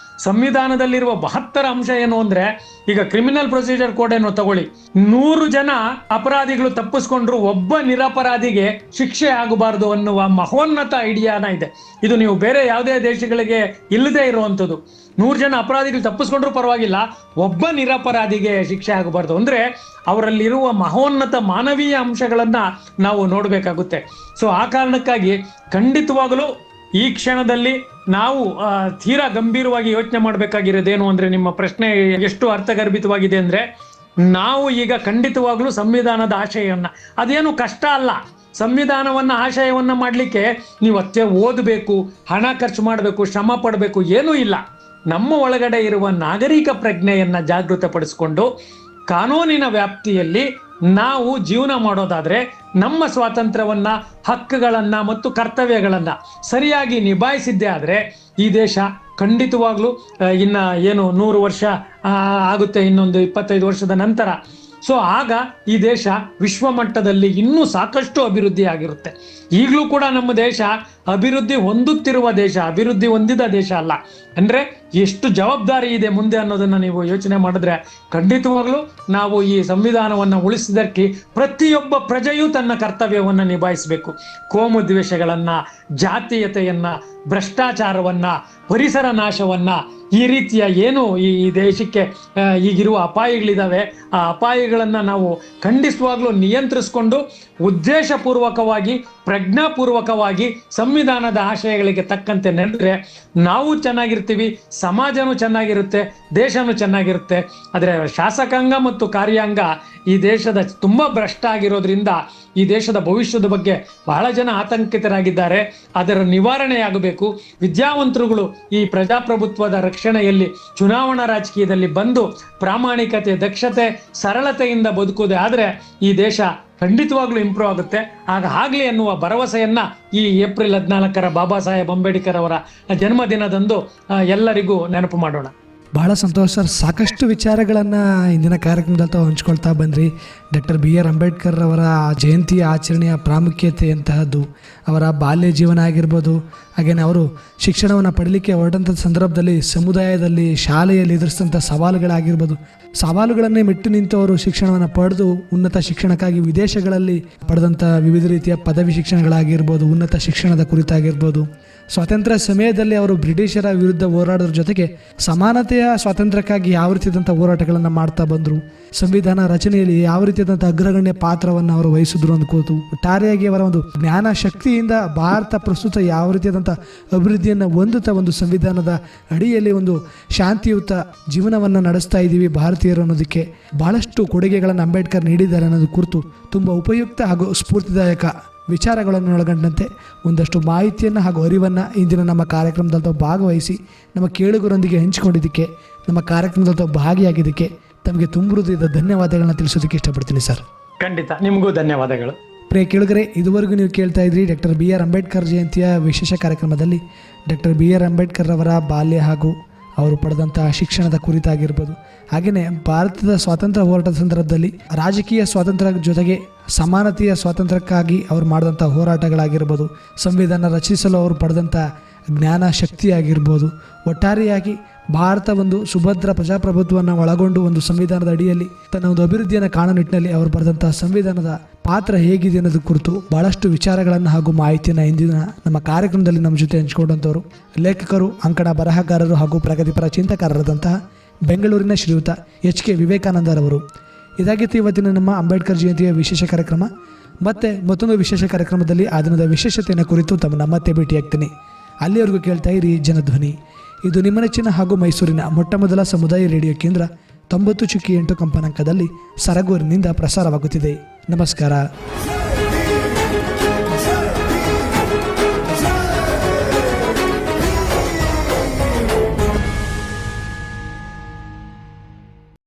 ಸಂವಿಧಾನದಲ್ಲಿರುವ 72 ಅಂಶ ಏನು ಅಂದ್ರೆ, ಈಗ ಕ್ರಿಮಿನಲ್ ಪ್ರೊಸೀಜರ್ ಕೋಡ್ ಏನು ತಗೊಳ್ಳಿ, 100 ಜನ ಅಪರಾಧಿಗಳು ತಪ್ಪಿಸ್ಕೊಂಡ್ರು ಒಬ್ಬ ನಿರಪರಾಧಿಗೆ ಶಿಕ್ಷೆ ಆಗಬಾರದು ಅನ್ನುವ ಮಹೋನ್ನತ ಐಡಿಯಾನ ಇದೆ. ಇದು ನೀವು ಬೇರೆ ಯಾವುದೇ ದೇಶಗಳಿಗೆ ಇಲ್ಲದೆ ಇರುವಂಥದ್ದು. 100 ಜನ ಅಪರಾಧಿಗಳು ತಪ್ಪಿಸ್ಕೊಂಡ್ರು ಪರವಾಗಿಲ್ಲ, ಒಬ್ಬ ನಿರಪರಾಧಿಗೆ ಶಿಕ್ಷೆ ಆಗಬಾರ್ದು. ಅಂದ್ರೆ ಅವರಲ್ಲಿರುವ ಮಹೋನ್ನತ ಮಾನವೀಯ ಅಂಶಗಳನ್ನ ನಾವು ನೋಡ್ಬೇಕಾಗುತ್ತೆ. ಸೊ ಆ ಕಾರಣಕ್ಕಾಗಿ ಖಂಡಿತವಾಗಲೂ ಈ ಕ್ಷಣದಲ್ಲಿ ನಾವು ತೀರಾ ಗಂಭೀರವಾಗಿ ಯೋಚನೆ ಮಾಡಬೇಕಾಗಿರೋದೇನು ಅಂದ್ರೆ, ನಿಮ್ಮ ಪ್ರಶ್ನೆ ಎಷ್ಟು ಅರ್ಥಗರ್ಭಿತವಾಗಿದೆ ಅಂದ್ರೆ, ನಾವು ಈಗ ಖಂಡಿತವಾಗ್ಲೂ ಸಂವಿಧಾನದ ಆಶಯವನ್ನ, ಅದೇನು ಕಷ್ಟ ಅಲ್ಲ, ಸಂವಿಧಾನವನ್ನ ಆಶಯವನ್ನ ಮಾಡ್ಲಿಕ್ಕೆ ನೀವು ಓದಬೇಕು, ಹಣ ಖರ್ಚು ಮಾಡಬೇಕು, ಶ್ರಮ ಪಡಬೇಕು, ಏನೂ ಇಲ್ಲ. ನಮ್ಮ ಒಳಗಡೆ ಇರುವ ನಾಗರಿಕ ಪ್ರಜ್ಞೆಯನ್ನ ಜಾಗೃತಪಡಿಸಿಕೊಂಡು ಕಾನೂನಿನ ವ್ಯಾಪ್ತಿಯಲ್ಲಿ ನಾವು ಜೀವನ ಮಾಡೋದಾದ್ರೆ, ನಮ್ಮ ಸ್ವಾತಂತ್ರ್ಯವನ್ನ, ಹಕ್ಕುಗಳನ್ನ ಮತ್ತು ಕರ್ತವ್ಯಗಳನ್ನ ಸರಿಯಾಗಿ ನಿಭಾಯಿಸಿದ್ದೇ ಆದ್ರೆ ಈ ದೇಶ ಖಂಡಿತವಾಗ್ಲೂ ಇನ್ನ ಏನು 100 ವರ್ಷ ಆಗುತ್ತೆ, ಇನ್ನೊಂದು 25 ವರ್ಷದ ನಂತರ. ಸೊ ಆಗ ಈ ದೇಶ ವಿಶ್ವ ಮಟ್ಟದಲ್ಲಿ ಇನ್ನೂ ಸಾಕಷ್ಟು ಅಭಿವೃದ್ಧಿ ಆಗಿರುತ್ತೆ. ಈಗಲೂ ಕೂಡ ನಮ್ಮ ದೇಶ ಅಭಿವೃದ್ಧಿ ಹೊಂದುತ್ತಿರುವ ದೇಶ, ಅಭಿವೃದ್ಧಿ ಹೊಂದಿದ ದೇಶ ಅಲ್ಲ. ಅಂದ್ರೆ ಎಷ್ಟು ಜವಾಬ್ದಾರಿ ಇದೆ ಮುಂದೆ ಅನ್ನೋದನ್ನ ನೀವು ಯೋಚನೆ ಮಾಡಿದ್ರೆ ಖಂಡಿತವಾಗ್ಲೂ ನಾವು ಈ ಸಂವಿಧಾನವನ್ನ ಉಳಿಸಿದಕ್ಕೆ ಪ್ರತಿಯೊಬ್ಬ ಪ್ರಜೆಯೂ ತನ್ನ ಕರ್ತವ್ಯವನ್ನ ನಿಭಾಯಿಸಬೇಕು. ಕೋಮು ದ್ವೇಷಗಳನ್ನ, ಜಾತೀಯತೆಯನ್ನ, ಭ್ರಷ್ಟಾಚಾರವನ್ನ, ಪರಿಸರ ನಾಶವನ್ನ, ಈ ರೀತಿಯ ಏನು ಈ ದೇಶಕ್ಕೆ ಈಗಿರುವ ಅಪಾಯಗಳಿದಾವೆ, ಆ ಅಪಾಯಗಳನ್ನ ನಾವು ಖಂಡಿಸುವಾಗ್ಲೂ ನಿಯಂತ್ರಿಸ್ಕೊಂಡು ಉದ್ದೇಶಪೂರ್ವಕವಾಗಿ, ಪ್ರಜ್ಞಾಪೂರ್ವಕವಾಗಿ ಸಂವಿಧಾನದ ಆಶಯಗಳಿಗೆ ತಕ್ಕಂತೆ ನಡೆದ್ರೆ ನಾವು ಚೆನ್ನಾಗಿರ್ತೀವಿ, ಸಮಾಜನೂ ಚೆನ್ನಾಗಿರುತ್ತೆ, ದೇಶನೂ ಚೆನ್ನಾಗಿರುತ್ತೆ. ಆದರೆ ಶಾಸಕಾಂಗ ಮತ್ತು ಕಾರ್ಯಾಂಗ ಈ ದೇಶದ ತುಂಬಾ ಭ್ರಷ್ಟ ಆಗಿರೋದ್ರಿಂದ ಈ ದೇಶದ ಭವಿಷ್ಯದ ಬಗ್ಗೆ ಬಹಳ ಜನ ಆತಂಕಿತರಾಗಿದ್ದಾರೆ. ಅದರ ನಿವಾರಣೆಯಾಗಬೇಕು. ವಿದ್ಯಾವಂತರುಗಳು ಈ ಪ್ರಜಾಪ್ರಭುತ್ವದ ರಕ್ಷಣೆಯಲ್ಲಿ, ಚುನಾವಣಾ ರಾಜಕೀಯದಲ್ಲಿ ಬಂದು ಪ್ರಾಮಾಣಿಕತೆ, ದಕ್ಷತೆ, ಸರಳತೆಯಿಂದ ಬದುಕುವುದೇ ಆದ್ರೆ ಈ ದೇಶ ಖಂಡಿತವಾಗ್ಲೂ ಇಂಪ್ರೂವ್ ಆಗುತ್ತೆ. ಆಗ್ಲಿ ಅನ್ನುವ ಭರವಸೆಯನ್ನ ಈ ಏಪ್ರಿಲ್ 14 ಬಾಬಾ ಸಾಹೇಬ್ ಅಂಬೇಡ್ಕರ್ ಅವರ ಜನ್ಮದಿನದಂದು ಎಲ್ಲರಿಗೂ ನೆನಪು ಮಾಡೋಣ. ಬಹಳ ಸಂತೋಷ ಸರ್. ಸಾಕಷ್ಟು ವಿಚಾರಗಳನ್ನು ಇಂದಿನ ಕಾರ್ಯಕ್ರಮದಲ್ಲಿ ಹಂಚ್ಕೊಳ್ತಾ ಬಂದ್ರಿ. ಡಾಕ್ಟರ್ BR ಅಂಬೇಡ್ಕರ್ ಅವರ ಜಯಂತಿಯ ಆಚರಣೆಯ ಪ್ರಾಮುಖ್ಯತೆಯಂತಹದ್ದು, ಅವರ ಬಾಲ್ಯ ಜೀವನ ಆಗಿರ್ಬೋದು, ಹಾಗೆಯೇ ಅವರು ಶಿಕ್ಷಣವನ್ನು ಪಡೀಲಿಕ್ಕೆ ಹೊರಟಂಥ ಸಂದರ್ಭದಲ್ಲಿ ಸಮುದಾಯದಲ್ಲಿ, ಶಾಲೆಯಲ್ಲಿ ಎದುರಿಸಿದಂಥ ಸವಾಲುಗಳಾಗಿರ್ಬೋದು, ಸವಾಲುಗಳನ್ನೇ ಮೆಟ್ಟು ನಿಂತವರು ಶಿಕ್ಷಣವನ್ನು ಪಡೆದು ಉನ್ನತ ಶಿಕ್ಷಣಕ್ಕಾಗಿ ವಿದೇಶಗಳಲ್ಲಿ ಪಡೆದಂಥ ವಿವಿಧ ರೀತಿಯ ಪದವಿ ಶಿಕ್ಷಣಗಳಾಗಿರ್ಬೋದು, ಉನ್ನತ ಶಿಕ್ಷಣದ ಕುರಿತಾಗಿರ್ಬೋದು, ಸ್ವಾತಂತ್ರ್ಯ ಸಮಯದಲ್ಲಿ ಅವರು ಬ್ರಿಟಿಷರ ವಿರುದ್ಧ ಹೋರಾಡೋದ್ರ ಜೊತೆಗೆ ಸಮಾನತೆಯ ಸ್ವಾತಂತ್ರ್ಯಕ್ಕಾಗಿ ಯಾವ ರೀತಿಯಾದಂಥ ಹೋರಾಟಗಳನ್ನು ಮಾಡ್ತಾ ಬಂದರು, ಸಂವಿಧಾನ ರಚನೆಯಲ್ಲಿ ಯಾವ ರೀತಿಯಾದಂಥ ಅಗ್ರಗಣ್ಯ ಪಾತ್ರವನ್ನು ಅವರು ವಹಿಸಿದ್ರು ಅಂದ್ಕೋತು. ಒಟ್ಟಾರೆಯಾಗಿ ಅವರ ಒಂದು ಜ್ಞಾನ ಶಕ್ತಿಯಿಂದ ಭಾರತ ಪ್ರಸ್ತುತ ಯಾವ ರೀತಿಯಾದಂಥ ಅಭಿವೃದ್ಧಿಯನ್ನು ಹೊಂದುತ್ತಾ ಒಂದು ಸಂವಿಧಾನದ ಅಡಿಯಲ್ಲಿ ಒಂದು ಶಾಂತಿಯುತ ಜೀವನವನ್ನು ನಡೆಸ್ತಾ ಇದ್ದೀವಿ ಭಾರತೀಯರು ಅನ್ನೋದಕ್ಕೆ ಬಹಳಷ್ಟು ಕೊಡುಗೆಗಳನ್ನು ಅಂಬೇಡ್ಕರ್ ನೀಡಿದ್ದಾರೆ ಅನ್ನೋದು ಕುರಿತು ತುಂಬ ಉಪಯುಕ್ತ ಹಾಗೂ ಸ್ಫೂರ್ತಿದಾಯಕ ವಿಚಾರಗಳನ್ನು ಒಳಗೊಂಡಂತೆ ಒಂದಷ್ಟು ಮಾಹಿತಿಯನ್ನು ಹಾಗೂ ಅರಿವನ್ನು ಇಂದಿನ ನಮ್ಮ ಕಾರ್ಯಕ್ರಮದಲ್ಲಿ ಭಾಗವಹಿಸಿ ನಮ್ಮ ಕೇಳುಗರೊಂದಿಗೆ ಹಂಚಿಕೊಂಡಿದ್ದಕ್ಕೆ, ನಮ್ಮ ಕಾರ್ಯಕ್ರಮದಲ್ಲಿ ಭಾಗಿಯಾಗಿದ್ದಕ್ಕೆ ತಮಗೆ ತುಂಬ ಹೃದಯದ ಧನ್ಯವಾದಗಳನ್ನ ತಿಳಿಸೋದಕ್ಕೆ ಇಷ್ಟಪಡ್ತೀನಿ ಸರ್. ಖಂಡಿತ, ನಿಮಗೂ ಧನ್ಯವಾದಗಳು. ಪ್ರಿಯ ಕೇಳುಗರೆ, ಇದುವರೆಗೂ ನೀವು ಕೇಳ್ತಾ ಇದ್ರಿ ಡಾಕ್ಟರ್ BR ಅಂಬೇಡ್ಕರ್ ಜಯಂತಿಯ ವಿಶೇಷ ಕಾರ್ಯಕ್ರಮದಲ್ಲಿ ಡಾಕ್ಟರ್ BR ಅಂಬೇಡ್ಕರ್ ಅವರ ಬಾಲ್ಯ ಹಾಗೂ ಅವರು ಪಡೆದಂತಹ ಶಿಕ್ಷಣದ ಕುರಿತಾಗಿರ್ಬೋದು, ಹಾಗೆಯೇ ಭಾರತದ ಸ್ವಾತಂತ್ರ್ಯ ಹೋರಾಟದ ಸಂದರ್ಭದಲ್ಲಿ ರಾಜಕೀಯ ಸ್ವಾತಂತ್ರ್ಯ ಜೊತೆಗೆ ಸಮಾನತೆಯ ಸ್ವಾತಂತ್ರ್ಯಕ್ಕಾಗಿ ಅವರು ಮಾಡಿದಂಥ ಹೋರಾಟಗಳಾಗಿರ್ಬೋದು, ಸಂವಿಧಾನ ರಚಿಸಲು ಅವರು ಪಡೆದಂಥ ಜ್ಞಾನ ಶಕ್ತಿಯಾಗಿರ್ಬೋದು, ಒಟ್ಟಾರೆಯಾಗಿ ಭಾರತ ಒಂದು ಸುಭದ್ರ ಪ್ರಜಾಪ್ರಭುತ್ವವನ್ನು ಒಳಗೊಂಡು ಒಂದು ಸಂವಿಧಾನದ ಅಡಿಯಲ್ಲಿ ತನ್ನ ಒಂದು ಅಭಿವೃದ್ಧಿಯನ್ನು ಕಾಣೋ ನಿಟ್ಟಿನಲ್ಲಿ ಅವರು ಬರೆದಂಥ ಸಂವಿಧಾನದ ಪಾತ್ರ ಹೇಗಿದೆ ಅನ್ನೋದು ಕುರಿತು ಭಾಳಷ್ಟು ವಿಚಾರಗಳನ್ನು ಹಾಗೂ ಮಾಹಿತಿಯನ್ನು ಇಂದಿನ ನಮ್ಮ ಕಾರ್ಯಕ್ರಮದಲ್ಲಿ ನಮ್ಮ ಜೊತೆ ಹಂಚಿಕೊಂಡಂಥವರು ಲೇಖಕರು, ಅಂಕಣ ಬರಹಗಾರರು ಹಾಗೂ ಪ್ರಗತಿಪರ ಚಿಂತಕರಾದಂತಹ ಬೆಂಗಳೂರಿನ ಶ್ರೀಯುತ HK ವಿವೇಕಾನಂದರವರು. ಇದಾಗಿತ್ತು ಇವತ್ತಿನ ನಮ್ಮ ಅಂಬೇಡ್ಕರ್ ಜಯಂತಿಯ ವಿಶೇಷ ಕಾರ್ಯಕ್ರಮ. ಮತ್ತೆ ಮತ್ತೊಂದು ವಿಶೇಷ ಕಾರ್ಯಕ್ರಮದಲ್ಲಿ ಆ ದಿನದ ವಿಶೇಷತೆಯನ್ನು ಕುರಿತು ತಮ್ಮನ್ನು ಮತ್ತೆ ಭೇಟಿಯಾಗ್ತೀನಿ. ಅಲ್ಲಿವರೆಗೂ ಕೇಳ್ತಾ ಇರಿ ಜನಧ್ವನಿ. ಇದು ನಿಮ್ಮ ನೆಚ್ಚಿನ ಹಾಗೂ ಮೈಸೂರಿನ ಮೊಟ್ಟಮೊದಲ ಸಮುದಾಯ ರೇಡಿಯೋ ಕೇಂದ್ರ 90.8 ಕಂಪನಾಂಕದಲ್ಲಿ ಸರಗೂರಿನಿಂದ ಪ್ರಸಾರವಾಗುತ್ತಿದೆ. ನಮಸ್ಕಾರ.